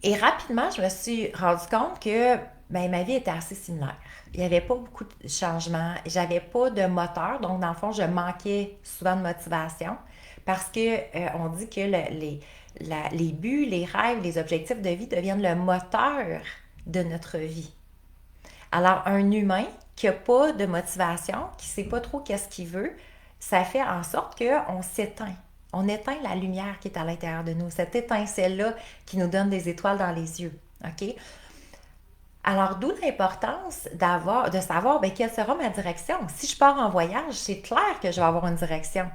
Et rapidement, je me suis rendu compte que ben, ma vie était assez similaire. Il n'y avait pas beaucoup de changements. J'avais pas de moteur. Donc, dans le fond, je manquais souvent de motivation parce que on dit que les buts, les rêves, les objectifs de vie deviennent le moteur de notre vie. Alors, un humain qui n'a pas de motivation, qui ne sait pas trop qu'est-ce qu'il veut, ça fait en sorte qu'on s'éteint. On éteint la lumière qui est à l'intérieur de nous, cette étincelle-là qui nous donne des étoiles dans les yeux. OK? Alors, d'où l'importance de savoir ben, quelle sera ma direction. Si je pars en voyage, c'est clair que je vais avoir une direction.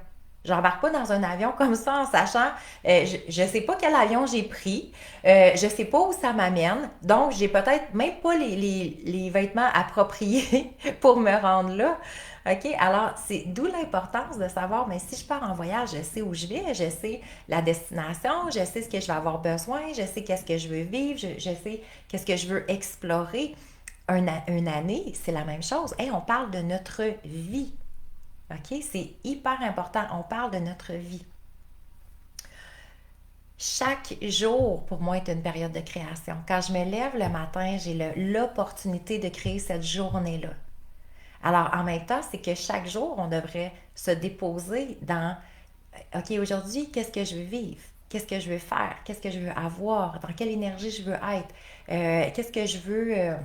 Je n'embarque pas dans un avion comme ça en sachant, je ne sais pas quel avion j'ai pris, je ne sais pas où ça m'amène, donc j'ai peut-être même pas les vêtements appropriés pour me rendre là. OK? Alors, c'est d'où l'importance de savoir, mais si je pars en voyage, je sais où je vais, je sais la destination, je sais ce que je vais avoir besoin, je sais qu'est-ce que je veux vivre, je sais qu'est-ce que je veux explorer. Une année, c'est la même chose. Hey, on parle de notre vie. OK? C'est hyper important. On parle de notre vie. Chaque jour, pour moi, est une période de création. Quand je me lève le matin, j'ai l'opportunité de créer cette journée-là. Alors, en même temps, c'est que chaque jour, on devrait se déposer dans, OK, aujourd'hui, qu'est-ce que je veux vivre? Qu'est-ce que je veux faire? Qu'est-ce que je veux avoir? Dans quelle énergie je veux être? Qu'est-ce que je veux...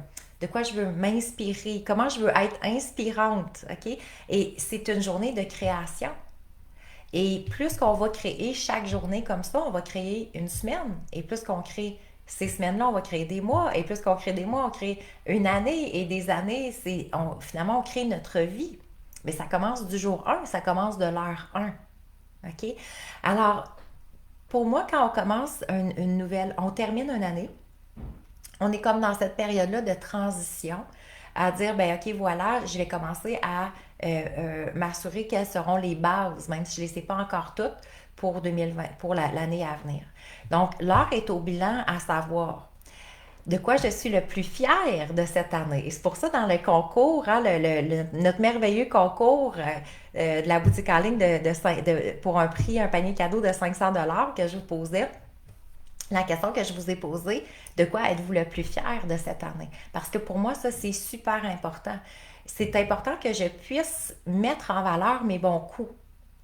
de quoi je veux m'inspirer? Comment je veux être inspirante? OK? Et c'est une journée de création. Et plus qu'on va créer chaque journée comme ça, on va créer une semaine. Et plus qu'on crée ces semaines-là, on va créer des mois. Et plus qu'on crée des mois, on crée une année. Et des années, finalement, on crée notre vie. Mais ça commence du jour 1, ça commence de l'heure 1. OK? Alors, pour moi, quand on commence une nouvelle, on termine une année, on est comme dans cette période-là de transition, à dire, ben OK, voilà, je vais commencer à m'assurer quelles seront les bases, même si je ne les sais pas encore toutes, pour 2020, pour l'année à venir. Donc, l'heure est au bilan à savoir de quoi je suis le plus fière de cette année. Et c'est pour ça, dans le concours, hein, notre merveilleux concours de la boutique en ligne pour un prix, un panier cadeau de 500 que je vous posais, la question que je vous ai posée, de quoi êtes-vous le plus fier de cette année? Parce que pour moi, ça, c'est super important. C'est important que je puisse mettre en valeur mes bons coups.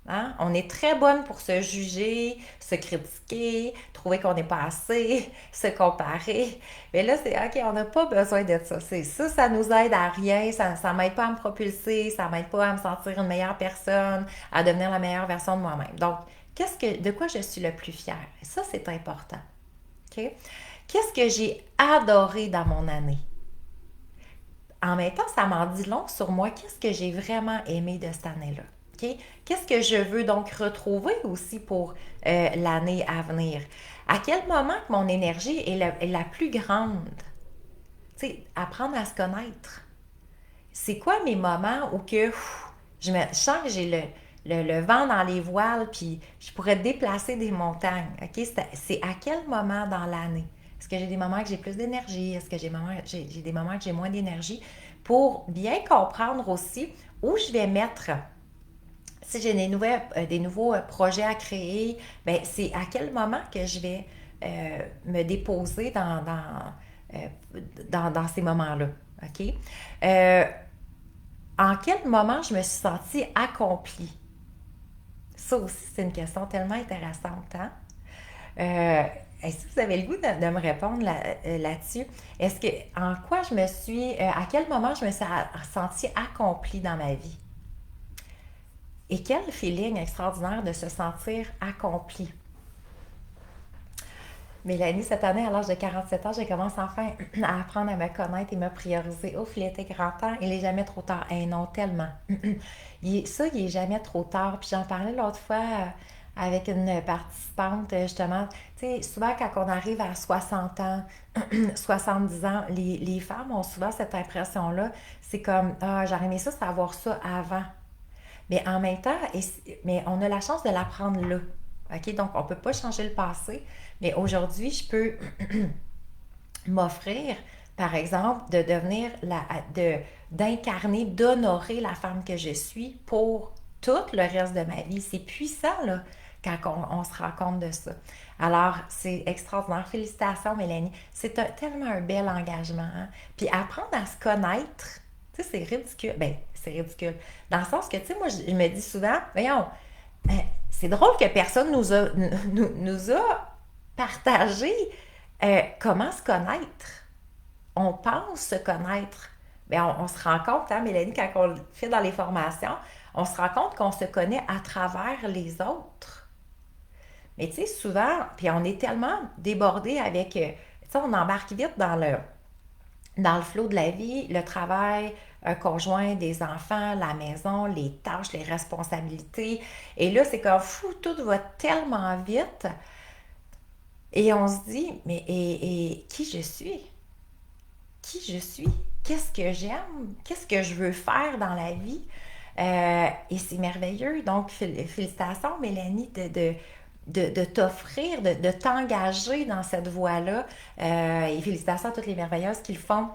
Hein? On est très bonne pour se juger, se critiquer, trouver qu'on n'est pas assez, se comparer. Mais là, c'est OK, on n'a pas besoin de ça. C'est ça, ça nous aide à rien, ça ne m'aide pas à me propulser, ça ne m'aide pas à me sentir une meilleure personne, à devenir la meilleure version de moi-même. Donc, de quoi je suis le plus fière? Ça, c'est important. OK? Qu'est-ce que j'ai adoré dans mon année? En même temps, ça m'en dit long sur moi. Qu'est-ce que j'ai vraiment aimé de cette année-là? OK? Qu'est-ce que je veux donc retrouver aussi pour l'année à venir? À quel moment que mon énergie est la plus grande? Tu sais, apprendre à se connaître. C'est quoi mes moments où que je sens que j'ai le vent dans les voiles, puis je pourrais déplacer des montagnes. OK? C'est à quel moment dans l'année? Est-ce que j'ai des moments que j'ai plus d'énergie? Est-ce que j'ai des moments que j'ai moins d'énergie? Pour bien comprendre aussi où je vais mettre, si j'ai des nouveaux projets à créer, ben c'est à quel moment que je vais me déposer euh, dans ces moments-là. OK? Euh, en quel moment je me suis sentie accomplie? Ça aussi, c'est une question tellement intéressante. Hein? Euh, Est-ce que vous avez le goût de me répondre là-dessus? Est-ce que, à quel moment je me suis sentie accomplie dans ma vie? Et quel feeling extraordinaire de se sentir accomplie. Mélanie, cette année, à l'âge de 47 ans, j'ai commencé enfin à apprendre à me connaître et me prioriser. Ouf, il était grand temps, il est jamais trop tard. Eh non, tellement. Il est jamais trop tard. Puis j'en parlais l'autre fois avec une participante, justement. Tu sais, souvent quand on arrive à 60 ans, 70 ans, les femmes ont souvent cette impression-là. C'est comme, ah, j'aurais aimé ça, savoir ça avant. Mais en même temps, mais on a la chance de l'apprendre là. OK? Donc, on ne peut pas changer le passé, mais aujourd'hui, je peux m'offrir, par exemple, de devenir d'incarner, d'honorer la femme que je suis pour tout le reste de ma vie. C'est puissant, là, quand on se rend compte de ça. Alors, c'est extraordinaire. Félicitations, Mélanie. Tellement un bel engagement. Hein? Puis apprendre à se connaître, tu sais, c'est ridicule. Ben, c'est ridicule. Dans le sens que, tu sais, moi, je me dis souvent, voyons, c'est drôle que personne nous a partagé comment se connaître. On pense se connaître. Mais on se rend compte, hein, Mélanie, quand on le fait dans les formations, on se rend compte qu'on se connaît à travers les autres. Mais tu sais, souvent, puis on est tellement débordé avec, tu sais, on embarque vite dans le flot de la vie, le travail, un conjoint, des enfants, la maison, les tâches, les responsabilités. Et là, c'est comme fou, tout va tellement vite. Et on se dit, mais et qui je suis? Qui je suis? Qu'est-ce que j'aime? Qu'est-ce que je veux faire dans la vie? Et c'est merveilleux. Donc, félicitations, Mélanie, de t'offrir, de t'engager dans cette voie-là. Et félicitations à toutes les merveilleuses qui le font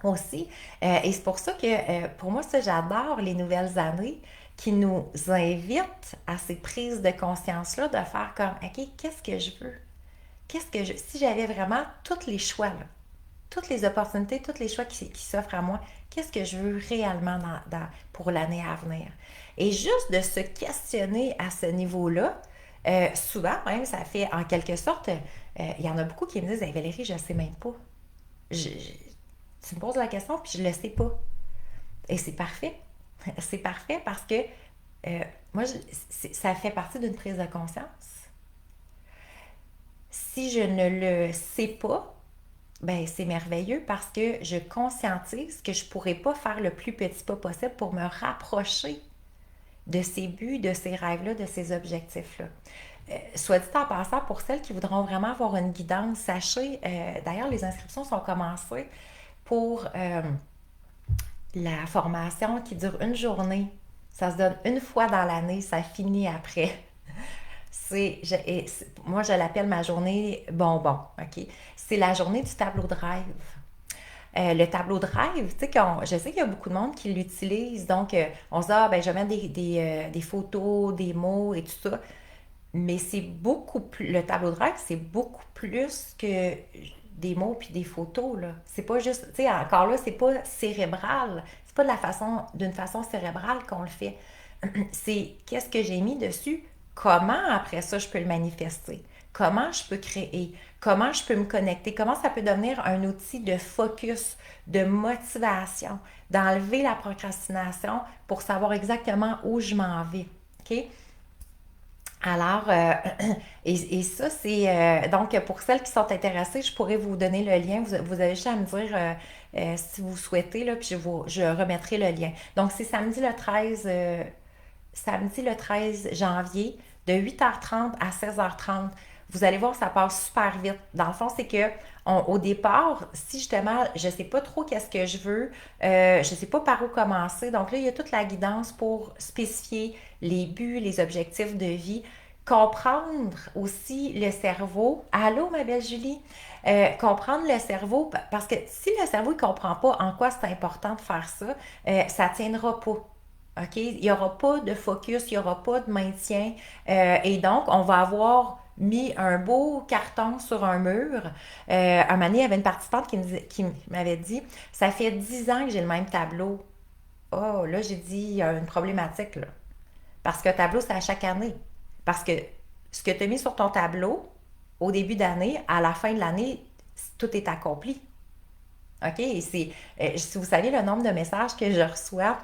aussi. Et c'est pour ça que, pour moi, ça, j'adore les nouvelles années qui nous invitent à ces prises de conscience-là, de faire comme, OK, qu'est-ce que je veux? Si j'avais vraiment tous les choix, là, toutes les opportunités, tous les choix qui s'offrent à moi, qu'est-ce que je veux réellement pour l'année à venir? Et juste de se questionner à ce niveau-là, souvent même, ça fait en quelque sorte, il y en a beaucoup qui me disent, hey, Valérie, je ne sais même pas. Tu me poses la question, puis je ne le sais pas. Et c'est parfait. C'est parfait parce que moi, ça fait partie d'une prise de conscience. Si je ne le sais pas, ben c'est merveilleux parce que je conscientise que je ne pourrais pas faire le plus petit pas possible pour me rapprocher de ces buts, de ces rêves-là, de ces objectifs-là. Soit dit en passant, pour celles qui voudront vraiment avoir une guidance, sachez, d'ailleurs, les inscriptions sont commencées pour la formation qui dure une journée. Ça se donne une fois dans l'année, ça finit après. Moi, je l'appelle ma journée bonbon. OK? C'est la journée du tableau de rêve. Le tableau de rêve, tu sais, je sais qu'il y a beaucoup de monde qui l'utilise. Donc, on se dit, ah, ben, je vais mettre des photos, des mots et tout ça. Mais c'est beaucoup plus. Le tableau de rêve, c'est beaucoup plus que des mots puis des photos, là. C'est pas juste. Tu sais, encore là, c'est pas cérébral. C'est pas d'une façon cérébrale qu'on le fait. C'est qu'est-ce que j'ai mis dessus, comment après ça je peux le manifester, comment je peux créer, comment je peux me connecter, comment ça peut devenir un outil de focus, de motivation, d'enlever la procrastination pour savoir exactement où je m'en vais. OK? Alors, et ça, c'est... donc, pour celles qui sont intéressées, je pourrais vous donner le lien. Vous avez juste à me dire si vous souhaitez, là, puis je remettrai le lien. Donc, c'est samedi le 13 janvier, de 8h30 à 16h30. Vous allez voir, ça passe super vite. Dans le fond, c'est que au départ, si justement, je ne sais pas trop qu'est-ce que je veux, je ne sais pas par où commencer. Donc là, il y a toute la guidance pour spécifier les buts, les objectifs de vie, comprendre aussi le cerveau. Allô, ma belle Julie? Comprendre le cerveau, parce que si le cerveau ne comprend pas en quoi c'est important de faire ça, ça ne tiendra pas. OK? Il n'y aura pas de focus, il n'y aura pas de maintien. Et donc, on va avoir mis un beau carton sur un mur. Un moment donné, il y avait une participante qui m'avait dit, ça fait 10 ans que j'ai le même tableau. Oh, là, j'ai dit, il y a une problématique, là. Parce qu'un tableau, c'est à chaque année. Parce que ce que tu as mis sur ton tableau, au début d'année, à la fin de l'année, tout est accompli. OK? Et si vous saviez le nombre de messages que je reçois,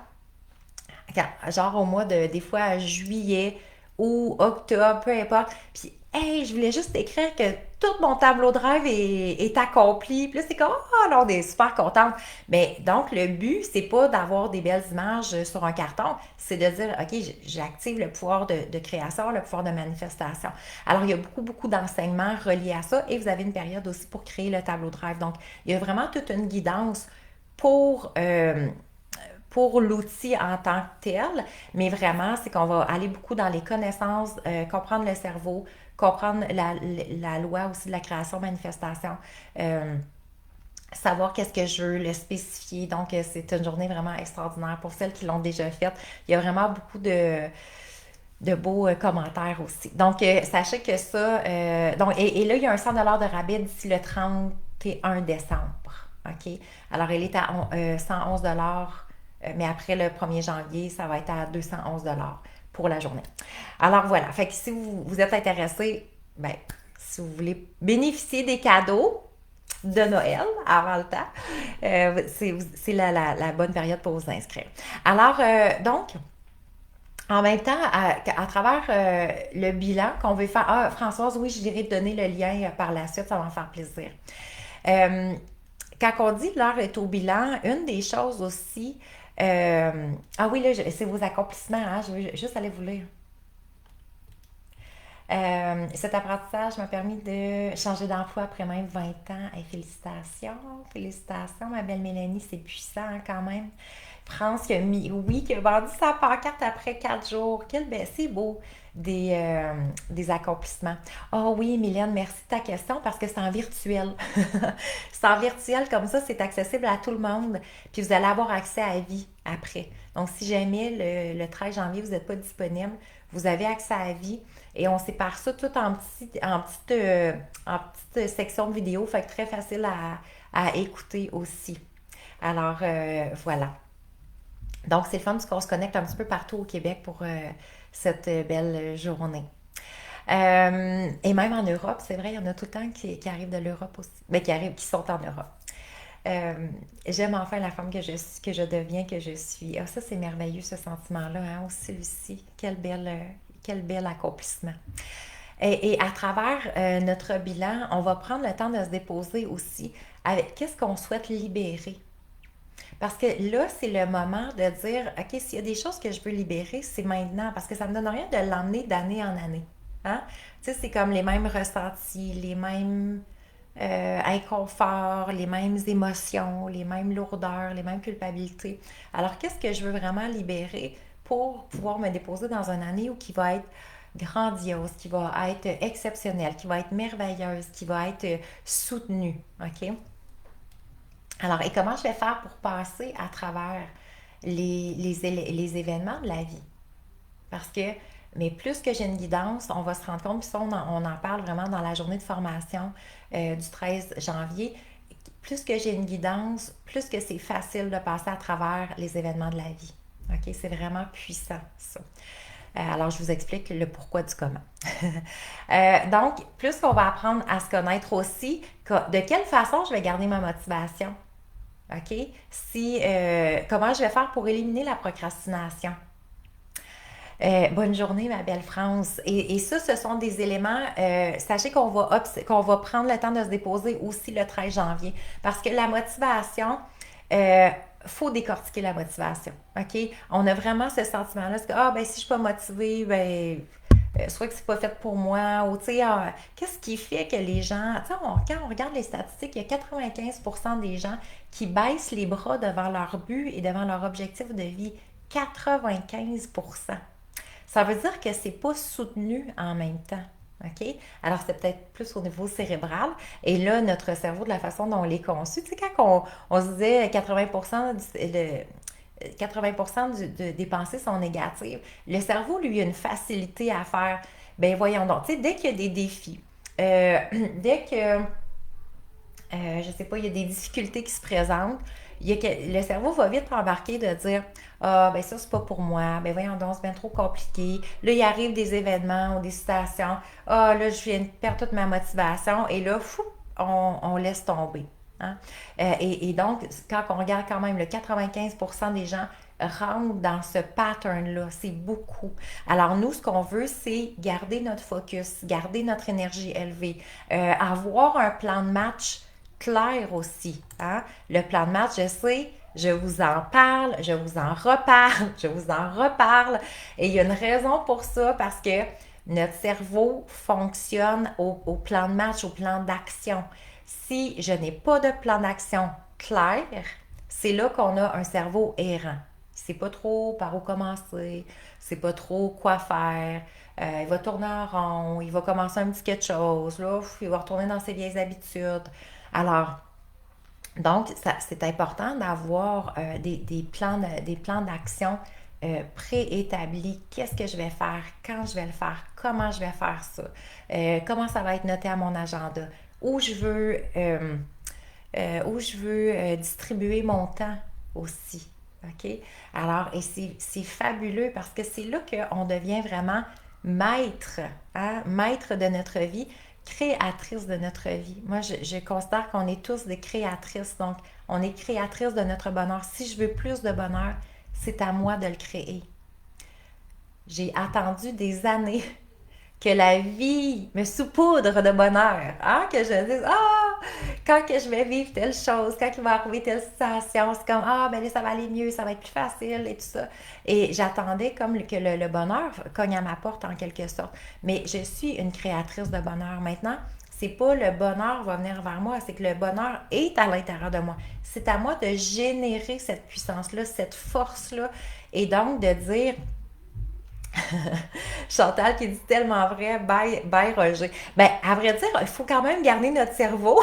genre au mois des fois juillet ou octobre, peu importe. Puis, hey, je voulais juste écrire que tout mon tableau de rêve est accompli. Puis là, c'est comme, oh là, on est super contente. Mais donc, le but, c'est pas d'avoir des belles images sur un carton, c'est de dire, OK, j'active le pouvoir de création, le pouvoir de manifestation. Alors, il y a beaucoup, beaucoup d'enseignements reliés à ça et vous avez une période aussi pour créer le tableau de rêve. Donc, il y a vraiment toute une guidance pour pour l'outil en tant que tel, mais vraiment, c'est qu'on va aller beaucoup dans les connaissances, comprendre le cerveau, comprendre la loi aussi de la création-manifestation, savoir qu'est-ce que je veux, le spécifier. Donc, c'est une journée vraiment extraordinaire pour celles qui l'ont déjà faite. Il y a vraiment beaucoup de beaux commentaires aussi. Donc, sachez que ça... et là, il y a un 100 $ de rabais d'ici le 31 décembre. OK? Alors, elle est à 111 $ mais après le 1er janvier, ça va être à 211 $ pour la journée. Alors voilà, fait que si vous êtes intéressé, ben, si vous voulez bénéficier des cadeaux de Noël avant le temps, c'est la bonne période pour vous inscrire. Alors, donc, en même temps, à travers le bilan qu'on veut faire, Françoise, oui, je dirais te donner le lien par la suite, ça va me faire plaisir. Euh, quand on dit l'heure est au bilan, une des choses aussi, ah oui, là, c'est vos accomplissements, hein, je veux juste aller vous lire. Cet apprentissage m'a permis de changer d'emploi après même 20 ans. Hey, félicitations, félicitations, ma belle Mélanie, c'est puissant hein, quand même. France qui a mis oui, qui a vendu sa pancarte après 4 jours. C'est beau des accomplissements. Oh oui, Mylène, merci de ta question parce que c'est en virtuel. C'est en virtuel comme ça, c'est accessible à tout le monde. Puis vous allez avoir accès à la vie après. Donc si jamais le 13 janvier vous n'êtes pas disponible, vous avez accès à la vie. Et on sépare ça tout en petite section de vidéo, fait que très facile à écouter aussi. Alors, voilà. Donc, c'est le fun parce qu'on se connecte un petit peu partout au Québec pour cette belle journée. Et même en Europe, c'est vrai, il y en a tout le temps qui arrivent de l'Europe aussi. Ben, qui sont en Europe. Euh, J'aime enfin la femme que je deviens, que je suis. Ah, ça, c'est merveilleux, ce sentiment-là, hein, aussi, Lucie. Quel bel accomplissement. Et à travers notre bilan, on va prendre le temps de se déposer aussi avec qu'est-ce qu'on souhaite libérer. Parce que là, c'est le moment de dire, OK, s'il y a des choses que je veux libérer, c'est maintenant. Parce que ça ne me donne rien de l'emmener d'année en année. Hein? Tu sais, c'est comme les mêmes ressentis, les mêmes inconforts, les mêmes émotions, les mêmes lourdeurs, les mêmes culpabilités. Alors, qu'est-ce que je veux vraiment libérer pour pouvoir me déposer dans une année où qui va être grandiose, qui va être exceptionnelle, qui va être merveilleuse, qui va être soutenue. OK? Alors, et comment je vais faire pour passer à travers les événements de la vie? Parce que, mais plus que j'ai une guidance, on va se rendre compte, puis ça, on en parle vraiment dans la journée de formation du 13 janvier, plus que j'ai une guidance, plus que c'est facile de passer à travers les événements de la vie. OK? C'est vraiment puissant, ça. Alors, je vous explique le pourquoi du comment. Donc, plus qu'on va apprendre à se connaître aussi, de quelle façon je vais garder ma motivation. OK? Comment je vais faire pour éliminer la procrastination? Bonne journée, ma belle France. Et ça, ce sont des éléments. Sachez qu'on va prendre le temps de se déposer aussi le 13 janvier. Parce que la motivation, faut décortiquer la motivation. OK? On a vraiment ce sentiment-là, que, ben, si je suis pas motivée, ben, soit que c'est pas fait pour moi, ou, tu sais, qu'est-ce qui fait que les gens, tu sais, quand on regarde les statistiques, il y a 95% des gens qui baissent les bras devant leur but et devant leur objectif de vie. 95%. Ça veut dire que c'est pas soutenu en même temps. OK? Alors, c'est peut-être plus au niveau cérébral. Et là, notre cerveau, de la façon dont on l'est conçu, tu sais, quand on se disait 80%, 80% des pensées sont négatives, le cerveau, lui, a une facilité à faire, ben voyons donc, tu sais, dès qu'il y a des défis, dès que je sais pas, il y a des difficultés qui se présentent, le cerveau va vite embarquer de dire ah, ben ça, c'est pas pour moi, ben voyons donc, c'est bien trop compliqué. Là, il arrive des événements ou des situations, ah, là, je viens de perdre toute ma motivation, et là, fou, on laisse tomber. Hein? Et donc, quand on regarde quand même, le 95% des gens rentrent dans ce pattern-là. C'est beaucoup. Alors, nous, ce qu'on veut, c'est garder notre focus, garder notre énergie élevée, avoir un plan de match clair aussi. Hein? Le plan de match, je sais, je vous en parle, je vous en reparle, je vous en reparle. Et il y a une raison pour ça, parce que notre cerveau fonctionne au plan de match, au plan d'action. Si je n'ai pas de plan d'action clair, c'est là qu'on a un cerveau errant. Il ne sait pas trop par où commencer, il ne sait pas trop quoi faire. Il va tourner en rond, il va commencer un petit quelque chose, là, il va retourner dans ses vieilles habitudes. Alors, donc, c'est important d'avoir des plans d'action préétablis. Qu'est-ce que je vais faire, quand je vais le faire, comment je vais faire ça, comment ça va être noté à mon agenda, où je veux, distribuer mon temps aussi. OK? Alors, et c'est fabuleux parce que c'est là qu'on devient vraiment maître, hein? Maître de notre vie, créatrice de notre vie. Moi, je considère qu'on est tous des créatrices. Donc, on est créatrice de notre bonheur. Si je veux plus de bonheur, c'est à moi de le créer. J'ai attendu des années que la vie me saupoudre de bonheur. Hein? Que je dise, ah, quand que je vais vivre telle chose, quand il va arriver telle situation, c'est comme, ah, ben là, ça va aller mieux, ça va être plus facile et tout ça. Et j'attendais comme que le bonheur cogne à ma porte en quelque sorte. Mais je suis une créatrice de bonheur maintenant. C'est pas le bonheur va venir vers moi, c'est que le bonheur est à l'intérieur de moi. C'est à moi de générer cette puissance-là, cette force-là. Et donc de dire, Chantal qui dit tellement vrai, bye, bye Roger. Ben, à vrai dire, il faut quand même garder notre cerveau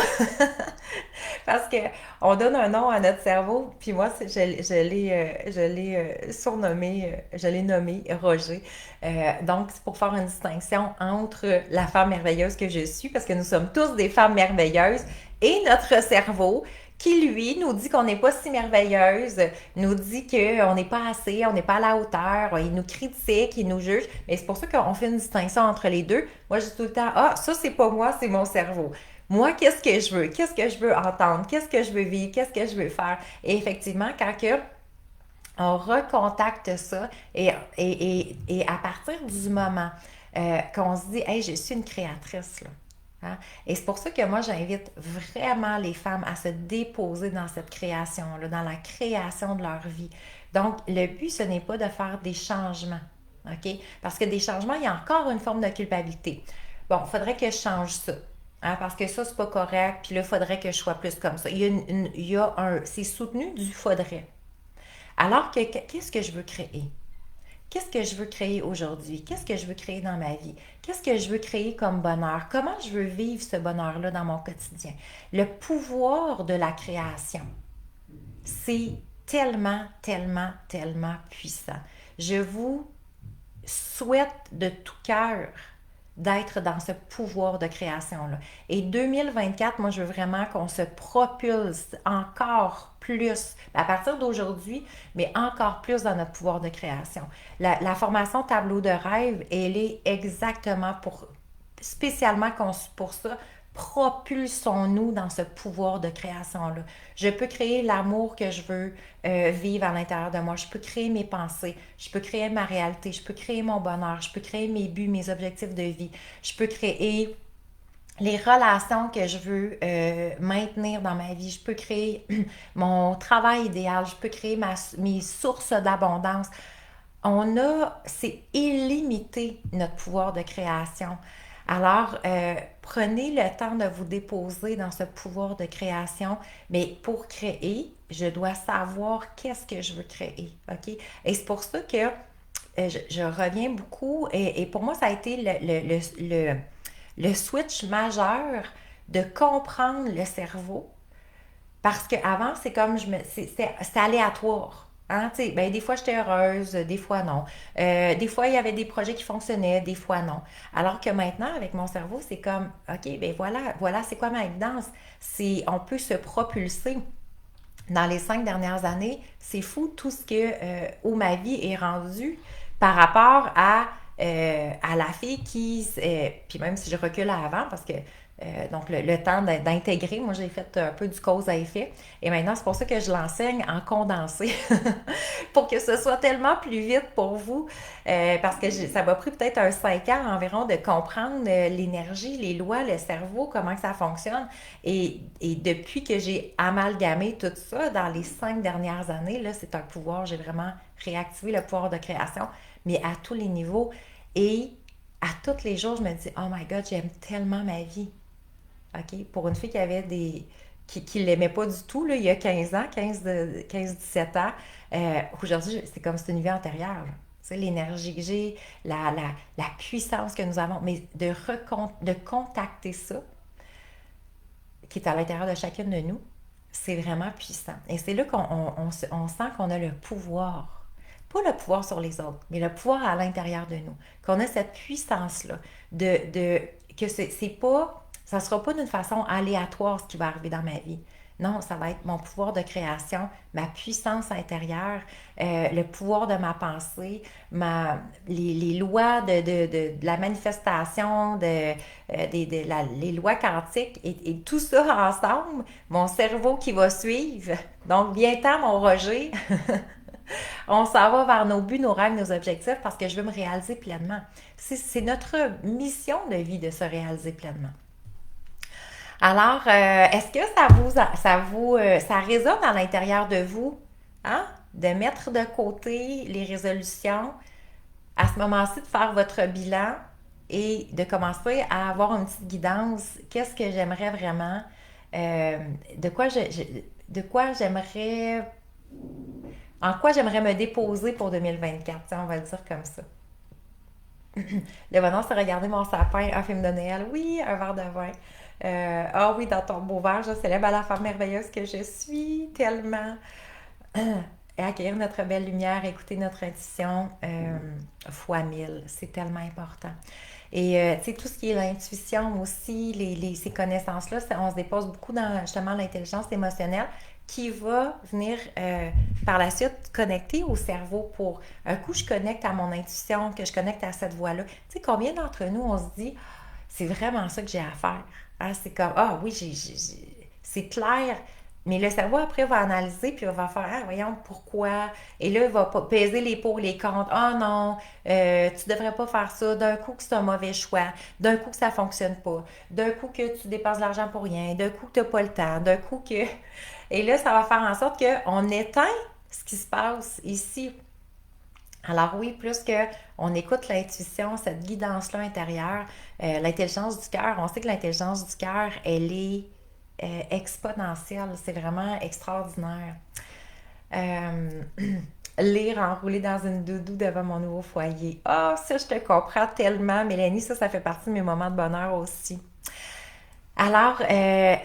parce que on donne un nom à notre cerveau. Puis moi, je l'ai surnommé, je l'ai nommé Roger. Donc, c'est pour faire une distinction entre la femme merveilleuse que je suis, parce que nous sommes tous des femmes merveilleuses, et notre cerveau qui, lui, nous dit qu'on n'est pas si merveilleuse, nous dit qu'on n'est pas assez, on n'est pas à la hauteur, il nous critique, il nous juge. Mais c'est pour ça qu'on fait une distinction entre les deux. Moi, je dis tout le temps, ah, ça, c'est pas moi, c'est mon cerveau. Moi, qu'est-ce que je veux? Qu'est-ce que je veux entendre? Qu'est-ce que je veux vivre? Qu'est-ce que je veux faire? Et effectivement, quand on recontacte ça et à partir du moment qu'on se dit, hey, je suis une créatrice, là. Hein? Et c'est pour ça que moi, j'invite vraiment les femmes à se déposer dans cette création-là, dans la création de leur vie. Donc, le but, ce n'est pas de faire des changements, OK? Parce que des changements, il y a encore une forme de culpabilité. Bon, il faudrait que je change ça. Hein, parce que ça, c'est pas correct, puis là, il faudrait que je sois plus comme ça. Il y a c'est soutenu du faudrait. Alors que, qu'est-ce que je veux créer? Qu'est-ce que je veux créer aujourd'hui? Qu'est-ce que je veux créer dans ma vie? Qu'est-ce que je veux créer comme bonheur? Comment je veux vivre ce bonheur-là dans mon quotidien? Le pouvoir de la création, c'est tellement, tellement, tellement puissant. Je vous souhaite de tout cœur d'être dans ce pouvoir de création-là. Et 2024, moi, je veux vraiment qu'on se propulse encore plus, à partir d'aujourd'hui, mais encore plus dans notre pouvoir de création. La formation Tableau de rêve, elle est exactement spécialement conçue pour ça. Propulsons-nous dans ce pouvoir de création-là. Je peux créer l'amour que je veux vivre à l'intérieur de moi. Je peux créer mes pensées. Je peux créer ma réalité. Je peux créer mon bonheur. Je peux créer mes buts, mes objectifs de vie. Je peux créer les relations que je veux maintenir dans ma vie. Je peux créer mon travail idéal. Je peux créer mes sources d'abondance. C'est illimité notre pouvoir de création. Alors, prenez le temps de vous déposer dans ce pouvoir de création, mais pour créer, je dois savoir qu'est-ce que je veux créer, OK? Et c'est pour ça que je reviens beaucoup, et pour moi, ça a été le switch majeur de comprendre le cerveau, parce qu'avant, c'est comme c'était aléatoire. Hein, ben, des fois, j'étais heureuse, des fois non. Des fois, il y avait des projets qui fonctionnaient, des fois non. Alors que maintenant, avec mon cerveau, c'est comme, OK, ben voilà, c'est quoi ma guidance? On peut se propulser. Dans les 5 dernières années, c'est fou tout ce où ma vie est rendue par rapport à la fille puis même si je recule à avant, parce que donc le temps d'intégrer, moi j'ai fait un peu du cause à effet, et maintenant c'est pour ça que je l'enseigne en condensé, pour que ce soit tellement plus vite pour vous, parce que ça m'a pris peut-être 5 ans environ de comprendre l'énergie, les lois, le cerveau, comment que ça fonctionne, et depuis que j'ai amalgamé tout ça dans les 5 dernières années, là c'est un pouvoir, j'ai vraiment réactivé le pouvoir de création, mais à tous les niveaux, et à tous les jours, je me dis, oh my God, j'aime tellement ma vie. OK? Pour une fille qui l'aimait pas du tout, là, il y a 15 ans, 15-17 ans, aujourd'hui, c'est comme si c'était une vie antérieure. Tu sais, l'énergie que j'ai, la puissance que nous avons, mais de contacter ça, qui est à l'intérieur de chacune de nous, c'est vraiment puissant. Et c'est là qu'on sent qu'on a le pouvoir. Pas le pouvoir sur les autres, mais le pouvoir à l'intérieur de nous. Qu'on a cette puissance-là, que c'est pas, ça sera pas d'une façon aléatoire ce qui va arriver dans ma vie. Non, ça va être mon pouvoir de création, ma puissance intérieure, le pouvoir de ma pensée, les lois de la manifestation, les lois quantiques, et tout ça ensemble, mon cerveau qui va suivre. Donc, bientôt, mon Roger, on s'en va vers nos buts, nos rêves, nos objectifs, parce que je veux me réaliser pleinement. C'est notre mission de vie de se réaliser pleinement. Alors, est-ce que ça résonne à l'intérieur de vous, hein? De mettre de côté les résolutions, à ce moment-ci, de faire votre bilan et de commencer à avoir une petite guidance. Qu'est-ce que j'aimerais vraiment? Euh, de quoi de quoi j'aimerais, en quoi j'aimerais me déposer pour 2024, on va le dire comme ça. Le bonheur, c'est regarder mon sapin, un film de Noël, oui, un verre de vin. Ah oui, dans ton beau verre, je célèbre à la femme merveilleuse que je suis, tellement. Et accueillir notre belle lumière, écouter notre intuition fois mille, c'est tellement important. Et tu sais, tout ce qui est l'intuition aussi, ces connaissances-là, on se dépose beaucoup dans justement l'intelligence émotionnelle qui va venir par la suite connecter au cerveau pour un coup je connecte à mon intuition, que je connecte à cette voix-là. Tu sais, combien d'entre nous on se dit c'est vraiment ça que j'ai à faire. Hein? C'est comme ah oui, c'est clair. Mais le cerveau, après, va analyser, puis va faire, ah, voyons, pourquoi? Et là, il va peser les pour, les contre. Ah oh non, tu devrais pas faire ça. D'un coup, que c'est un mauvais choix. D'un coup, que ça fonctionne pas. D'un coup, que tu dépenses de l'argent pour rien. D'un coup, que tu n'as pas le temps. D'un coup, que. Et là, ça va faire en sorte qu'on éteint ce qui se passe ici. Alors oui, plus que on écoute l'intuition, cette guidance-là intérieure, l'intelligence du cœur, on sait que l'intelligence du cœur, elle est exponentielle, c'est vraiment extraordinaire. Euh, Lire enroulé dans une doudou devant mon nouveau foyer. Ah, oh, ça, je te comprends tellement, Mélanie, ça fait partie de mes moments de bonheur aussi. Alors,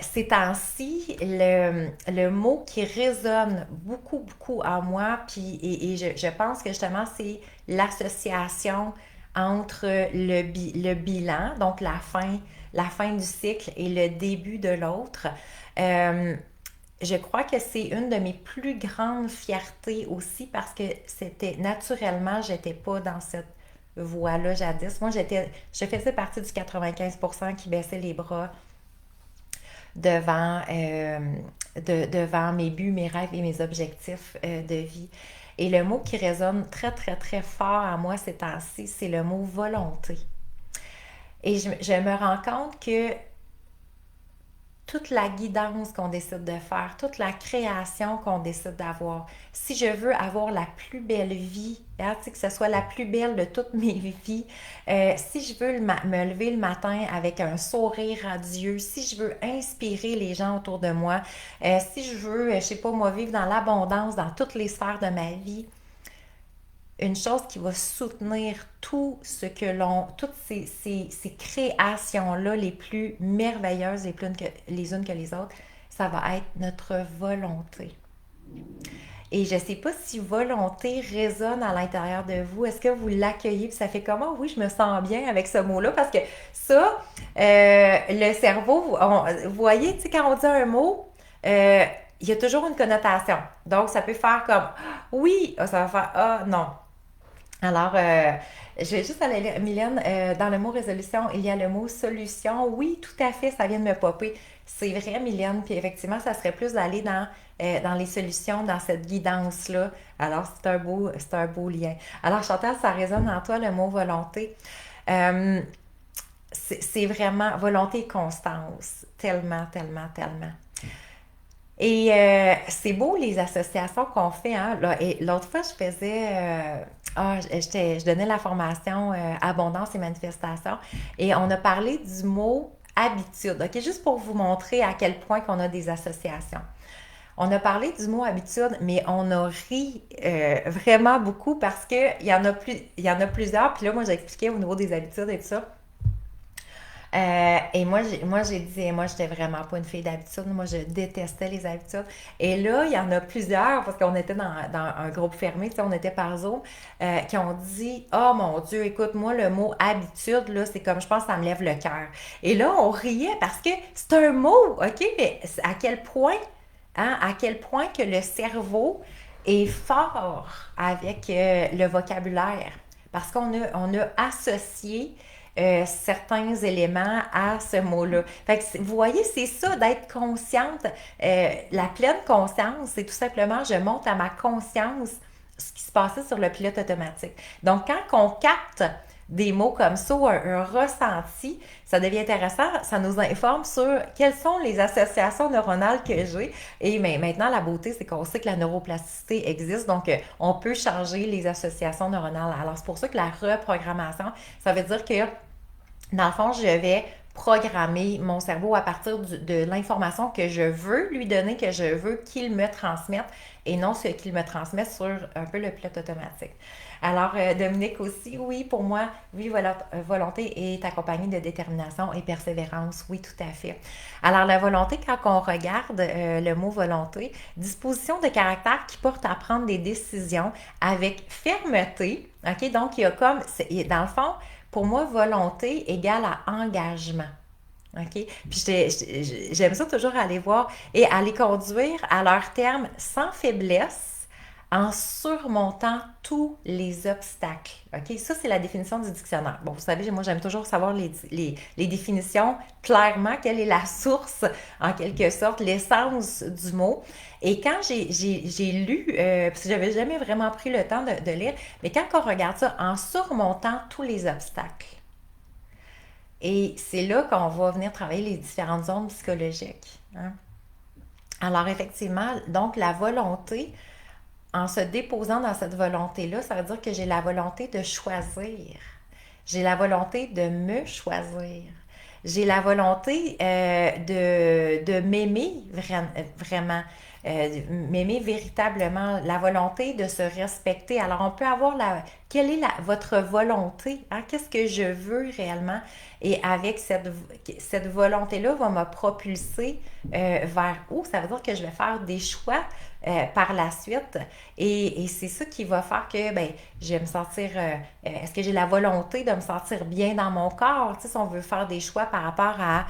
ces temps-ci, le mot qui résonne beaucoup, beaucoup en moi, puis, et je pense que justement, c'est l'association entre le bilan, donc la fin du cycle et le début de l'autre. Euh, je crois que c'est une de mes plus grandes fiertés aussi parce que c'était naturellement, j'étais pas dans cette voie-là jadis. Moi, je faisais partie du 95% qui baissait les bras devant, devant mes buts, mes rêves et mes objectifs de vie. Et le mot qui résonne très, très, très fort à moi ces temps-ci, c'est le mot volonté. Et je me rends compte que toute la guidance qu'on décide de faire, toute la création qu'on décide d'avoir. Si je veux avoir la plus belle vie, hein, que ce soit la plus belle de toutes mes vies, si je veux me lever le matin avec un sourire radieux, si je veux inspirer les gens autour de moi, si je veux, je sais pas moi, vivre dans l'abondance dans toutes les sphères de ma vie, une chose qui va soutenir tout ce que toutes ces créations-là les plus merveilleuses, les unes que les autres, ça va être notre volonté. Et je ne sais pas si volonté résonne à l'intérieur de vous. Est-ce que vous l'accueillez? Puis ça fait comment? Oui, je me sens bien avec ce mot-là parce que ça, le cerveau, vous voyez, tu sais, quand on dit un mot, il y a toujours une connotation. Donc, ça peut faire comme oui, ça va faire ah non. Alors, je vais juste aller lire. Mylène, dans le mot résolution, il y a le mot solution. Oui, tout à fait, ça vient de me popper. C'est vrai, Mylène. Puis effectivement, ça serait plus d'aller dans les solutions, dans cette guidance-là. Alors, c'est un beau lien. Alors, Chantal, ça résonne en toi le mot volonté. Euh, c'est vraiment volonté et constance. Tellement, tellement, tellement. Et c'est beau les associations qu'on fait. Hein? Là, et l'autre fois, je faisais. Je donnais la formation Abondance et Manifestation. Et on a parlé du mot habitude. OK? Juste pour vous montrer à quel point qu'on a des associations. On a parlé du mot habitude, mais on a ri vraiment beaucoup parce qu'il il y en a plusieurs. Puis là, moi, j'ai expliqué au niveau des habitudes et tout ça. Et moi, j'ai dit, moi, j'étais vraiment pas une fille d'habitude. Moi, je détestais les habitudes. Et là, il y en a plusieurs, parce qu'on était dans un groupe fermé, tu sais, on était par Zoom, qui ont dit, oh mon Dieu, écoute, moi, le mot habitude, là, c'est comme, je pense, ça me lève le cœur. Et là, on riait parce que c'est un mot, OK? Mais à quel point, hein, à quel point que le cerveau est fort avec le vocabulaire. Parce on a associé certains éléments à ce mot-là. Fait que vous voyez, c'est ça d'être consciente. La pleine conscience, c'est tout simplement, je monte à ma conscience ce qui se passait sur le pilote automatique. Donc, quand on capte des mots comme ça ou un ressenti, ça devient intéressant. Ça nous informe sur quelles sont les associations neuronales que j'ai. Et mais maintenant, la beauté, c'est qu'on sait que la neuroplasticité existe, donc on peut changer les associations neuronales. Alors, c'est pour ça que la reprogrammation, ça veut dire que dans le fond, je vais programmer mon cerveau à partir de l'information que je veux lui donner, que je veux qu'il me transmette et non ce qu'il me transmet sur un peu le pilote automatique. Alors, Dominique aussi, oui, pour moi, oui, volonté est accompagnée de détermination et persévérance, oui, tout à fait. Alors, la volonté, quand on regarde le mot volonté, disposition de caractère qui porte à prendre des décisions avec fermeté, ok, donc il y a comme, dans le fond, pour moi, volonté égale à engagement. OK? Puis j'aime ça toujours aller voir et aller conduire à leur terme sans faiblesse en surmontant tous les obstacles. OK? Ça, c'est la définition du dictionnaire. Bon, vous savez, moi, j'aime toujours savoir les définitions clairement, quelle est la source, en quelque sorte, l'essence du mot. Et quand j'ai lu, parce que j'avais jamais vraiment pris le temps de lire, mais quand on regarde ça, en surmontant tous les obstacles, et c'est là qu'on va venir travailler les différentes zones psychologiques. Hein. Alors effectivement, donc la volonté, en se déposant dans cette volonté-là, ça veut dire que j'ai la volonté de choisir. J'ai la volonté de me choisir. J'ai la volonté de m'aimer vraiment, m'aimer véritablement, la volonté de se respecter. Alors, on peut avoir quelle est votre volonté? Hein? Qu'est-ce que je veux réellement? Et avec cette volonté-là va me propulser vers où? Ça veut dire que je vais faire des choix par la suite. Et c'est ça qui va faire que ben, je vais me sentir. Est-ce que j'ai la volonté de me sentir bien dans mon corps? Tu sais, si on veut faire des choix par rapport à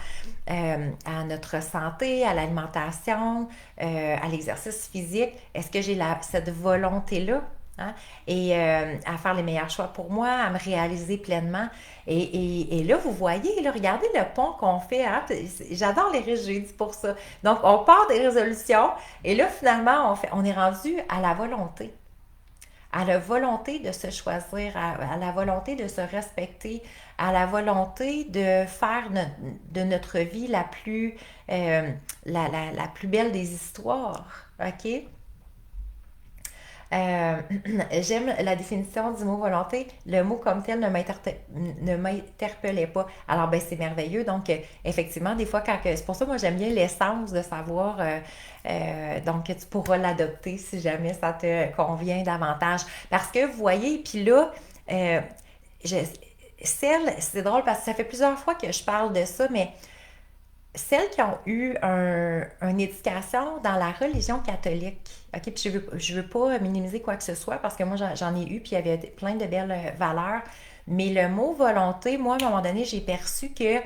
notre santé, à l'alimentation, à l'exercice physique, est-ce que j'ai cette volonté-là? Hein? Et à faire les meilleurs choix pour moi, à me réaliser pleinement. Et là, vous voyez, là, regardez le pont qu'on fait. Hein? J'adore les jeudis pour ça. Donc, on part des résolutions et là, finalement, on est rendu à la volonté. À la volonté de se choisir, à la volonté de se respecter, à la volonté de faire de notre vie la plus belle des histoires. OK? Euh, J'aime la définition du mot volonté. Le mot comme tel ne m'interpellait pas. Alors, ben, c'est merveilleux. Donc, effectivement, des fois, c'est pour ça, moi, j'aime bien l'essence de savoir. Donc, tu pourras l'adopter si jamais ça te convient davantage. Parce que, vous voyez, puis là, euh, je, c'est drôle parce que ça fait plusieurs fois que je parle de ça, mais celles qui ont eu une éducation dans la religion catholique, ok, puis je veux pas minimiser quoi que ce soit parce que moi j'en ai eu puis il y avait plein de belles valeurs, mais le mot volonté, moi à un moment donné j'ai perçu que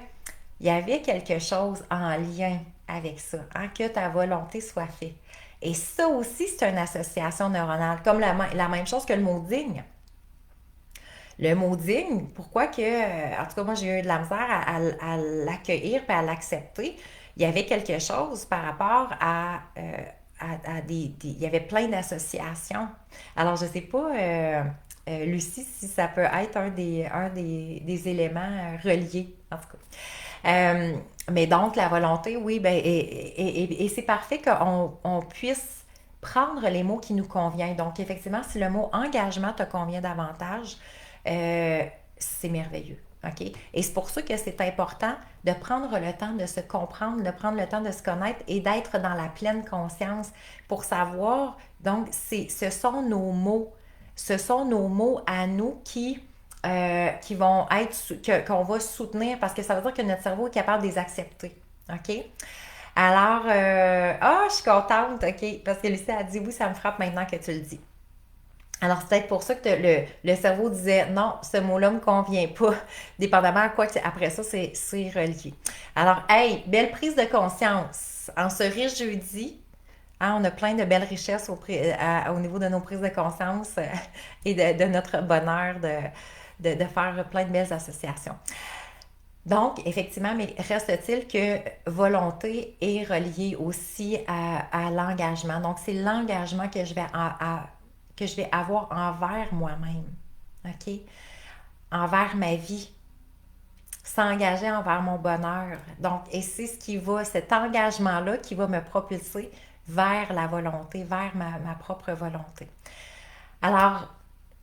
il y avait quelque chose en lien avec ça, hein, que ta volonté soit faite. Et ça aussi c'est une association neuronale, comme la même chose que le mot digne. Le mot digne, pourquoi que, en tout cas, moi, j'ai eu de la misère à l'accueillir et à l'accepter. Il y avait quelque chose par rapport il y avait plein d'associations. Alors, je ne sais pas, Lucie, si ça peut être des éléments reliés, en tout cas. Mais donc, la volonté, oui, ben, et c'est parfait qu'on puisse prendre les mots qui nous conviennent. Donc, effectivement, si le mot engagement te convient davantage, euh, c'est merveilleux. OK? Et c'est pour ça que c'est important de prendre le temps de se comprendre, de prendre le temps de se connaître et d'être dans la pleine conscience pour savoir, donc, ce sont nos mots. Ce sont nos mots à nous qui vont être, qu'on va soutenir parce que ça veut dire que notre cerveau est capable de les accepter. OK? Alors, je suis contente, OK, parce que Lucie a dit oui, ça me frappe maintenant que tu le dis. Alors, c'est peut-être pour ça que le cerveau disait non, ce mot-là ne me convient pas, dépendamment à quoi après ça, c'est relié. Alors, hey, belle prise de conscience. En ce riche jeudi, hein, on a plein de belles richesses au niveau de nos prises de conscience et de notre bonheur de faire plein de belles associations. Donc, effectivement, mais reste-t-il que volonté est reliée aussi à l'engagement. Donc, c'est l'engagement que je vais avoir envers moi-même. OK? envers ma vie, s'engager envers mon bonheur. Donc, et c'est ce qui va, cet engagement-là qui va me propulser vers la volonté, vers ma propre volonté. Alors,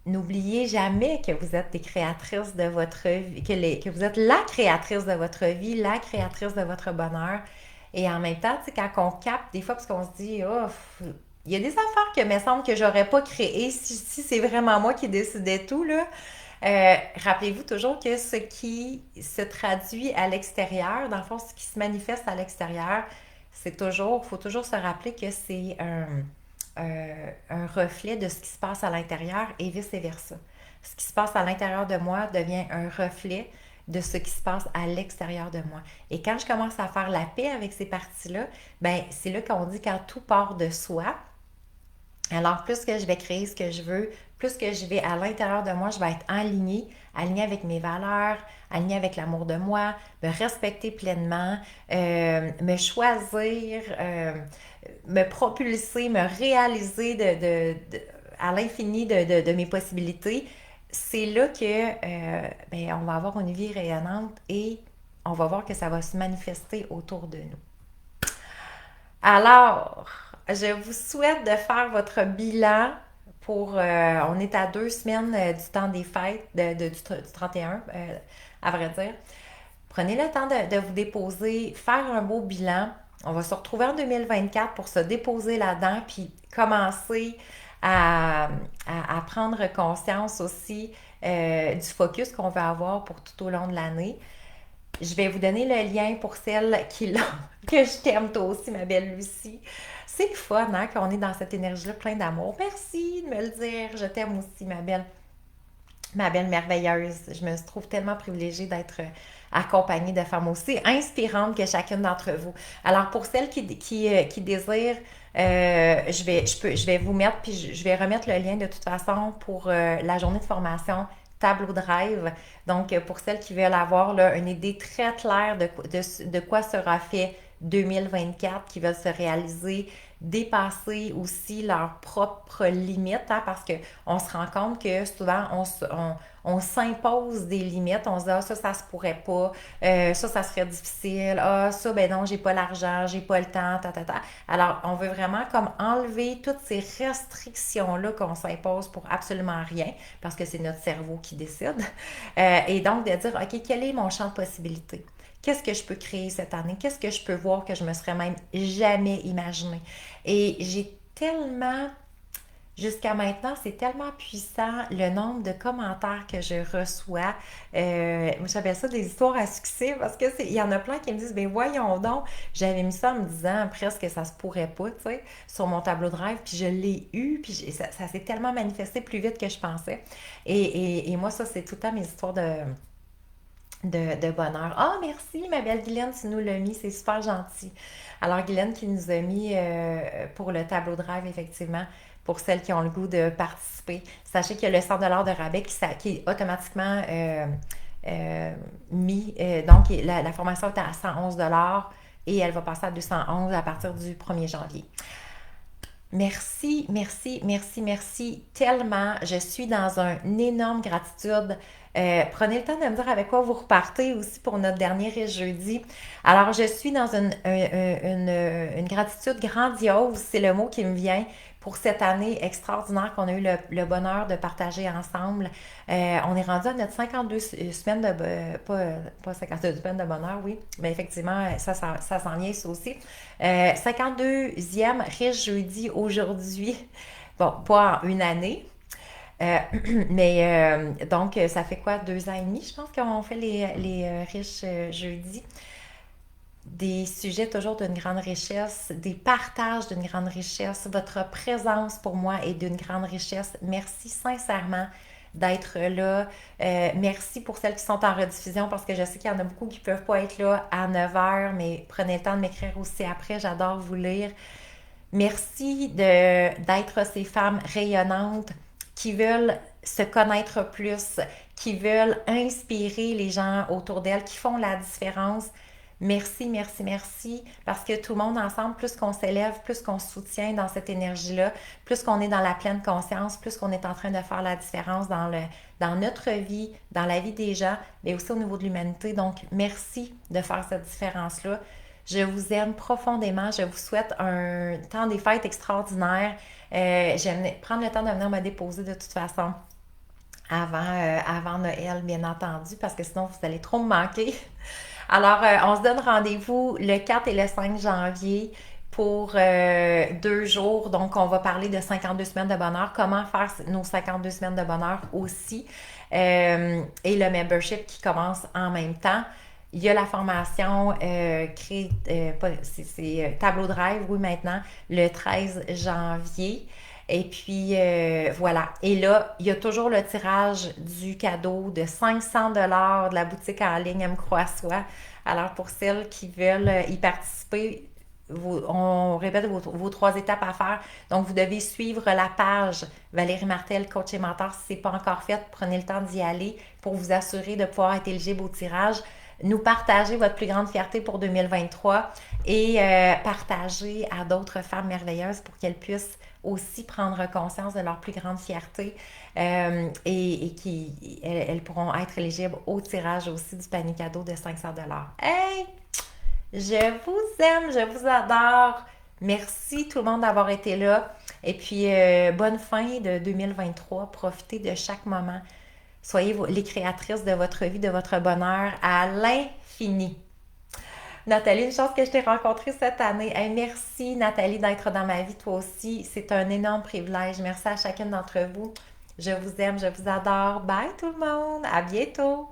n'oubliez jamais que vous êtes des créatrices de votre vie, que vous êtes la créatrice de votre vie, la créatrice de votre bonheur. Et en même temps, tu sais, quand on capte, des fois, parce qu'on se dit, oh, il y a des affaires que me semble que j'aurais pas créées si c'est vraiment moi qui décidais tout, là. Rappelez-vous toujours que ce qui se traduit à l'extérieur, dans le fond, ce qui se manifeste à l'extérieur, faut toujours se rappeler que c'est un reflet de ce qui se passe à l'intérieur et vice-versa. Ce qui se passe à l'intérieur de moi devient un reflet de ce qui se passe à l'extérieur de moi. Et quand je commence à faire la paix avec ces parties-là, ben c'est là qu'on dit quand tout part de soi, alors, plus que je vais créer ce que je veux, plus que je vais à l'intérieur de moi, je vais être alignée avec mes valeurs, alignée avec l'amour de moi, me respecter pleinement, me choisir, me propulser, me réaliser à l'infini de mes possibilités. C'est là que ben, on va avoir une vie rayonnante et on va voir que ça va se manifester autour de nous. Alors, je vous souhaite de faire votre bilan on est à 2 semaines du temps des fêtes, du 31, à vrai dire. Prenez le temps de vous déposer, faire un beau bilan. On va se retrouver en 2024 pour se déposer là-dedans, puis commencer à prendre conscience aussi du focus qu'on va avoir pour tout au long de l'année. Je vais vous donner le lien pour celles qui l'ont, que je t'aime toi aussi, ma belle Lucie. C'est le fun, hein, qu'on est dans cette énergie-là plein d'amour. Merci de me le dire. Je t'aime aussi, ma belle merveilleuse. Je me trouve tellement privilégiée d'être accompagnée de femmes aussi inspirantes que chacune d'entre vous. Alors, pour celles qui désirent, je vais vous mettre, puis je vais remettre le lien de toute façon pour la journée de formation Tableau Drive. Donc, pour celles qui veulent avoir là, une idée très claire de quoi sera fait 2024, qui veulent se réaliser, dépasser aussi leurs propres limites, hein, parce qu'on se rend compte que souvent, on s'impose des limites. On se dit, ah, ça se pourrait pas. Ça serait difficile. Ah, ça, ben non, j'ai pas l'argent, j'ai pas le temps, ta. Alors, on veut vraiment comme enlever toutes ces restrictions-là qu'on s'impose pour absolument rien, parce que c'est notre cerveau qui décide. Et donc, de dire, OK, quel est mon champ de possibilités? Qu'est-ce que je peux créer cette année? Qu'est-ce que je peux voir que je me serais même jamais imaginé? Et j'ai tellement, jusqu'à maintenant, c'est tellement puissant le nombre de commentaires que je reçois. Moi, j'appelle ça des histoires à succès parce que il y en a plein qui me disent, ben voyons donc, j'avais mis ça en me disant presque que ça se pourrait pas, tu sais, sur mon tableau de rêve, puis je l'ai eu, puis ça s'est tellement manifesté plus vite que je pensais. Et moi, ça, c'est tout le temps mes histoires de bonheur. Ah, merci, ma belle Guylaine, tu nous l'as mis, c'est super gentil. Alors, Guylaine qui nous a mis pour le tableau de rêve, effectivement, pour celles qui ont le goût de participer. Sachez qu'il y a le 100 de rabais qui est automatiquement mis. Donc, la formation est à 111 et elle va passer à 211 à partir du 1er janvier. Merci, merci, merci, merci tellement. Je suis dans une énorme gratitude. Prenez le temps de me dire avec quoi vous repartez aussi pour notre dernier jeudi. Alors, je suis dans une gratitude grandiose, c'est le mot qui me vient pour cette année extraordinaire qu'on a eu le bonheur de partager ensemble. On est rendu à notre 52 semaines pas 52 semaines de bonheur, oui, mais effectivement, ça s'en vient ça aussi. 52e riche jeudi aujourd'hui. Bon, pas en une année. Mais donc, ça fait quoi, 2 ans et demi, je pense qu'on fait les riches jeudis. Des sujets toujours d'une grande richesse, des partages d'une grande richesse. Votre présence pour moi est d'une grande richesse. Merci sincèrement d'être là. Merci pour celles qui sont en rediffusion parce que je sais qu'il y en a beaucoup qui ne peuvent pas être là à 9h, mais prenez le temps de m'écrire aussi après. J'adore vous lire. Merci d'être ces femmes rayonnantes qui veulent se connaître plus, qui veulent inspirer les gens autour d'elles, qui font la différence. Merci, merci, merci, parce que tout le monde ensemble, plus qu'on s'élève, plus qu'on se soutient dans cette énergie-là, plus qu'on est dans la pleine conscience, plus qu'on est en train de faire la différence dans notre vie, dans la vie des gens, mais aussi au niveau de l'humanité. Donc, merci de faire cette différence-là. Je vous aime profondément. Je vous souhaite un temps des fêtes extraordinaire. J'aime prendre le temps de venir me déposer de toute façon avant Noël, bien entendu, parce que sinon, vous allez trop me manquer. Alors, on se donne rendez-vous le 4 et le 5 janvier pour 2 jours. Donc, on va parler de 52 semaines de bonheur, comment faire nos 52 semaines de bonheur aussi. Et le membership qui commence en même temps. Il y a la formation c'est Tableau Drive, oui, maintenant, le 13 janvier. Et puis, voilà. Et là, il y a toujours le tirage du cadeau de 500 $ de la boutique en ligne M. Croissoi. Alors, pour celles qui veulent y participer, on répète vos 3 étapes à faire. Donc, vous devez suivre la page Valérie Martel, coach et mentor. Si ce n'est pas encore fait, prenez le temps d'y aller pour vous assurer de pouvoir être éligible au tirage. Nous partager votre plus grande fierté pour 2023 et partager à d'autres femmes merveilleuses pour qu'elles puissent aussi prendre conscience de leur plus grande fierté et qu'elles pourront être éligibles au tirage aussi du panier cadeau de 500 $. Hey! Je vous aime, je vous adore. Merci tout le monde d'avoir été là. Et puis, bonne fin de 2023. Profitez de chaque moment. Soyez les créatrices de votre vie, de votre bonheur à l'infini. Nathalie, une chance que je t'ai rencontrée cette année. Hey, merci Nathalie d'être dans ma vie, toi aussi. C'est un énorme privilège. Merci à chacune d'entre vous. Je vous aime, je vous adore. Bye tout le monde. À bientôt.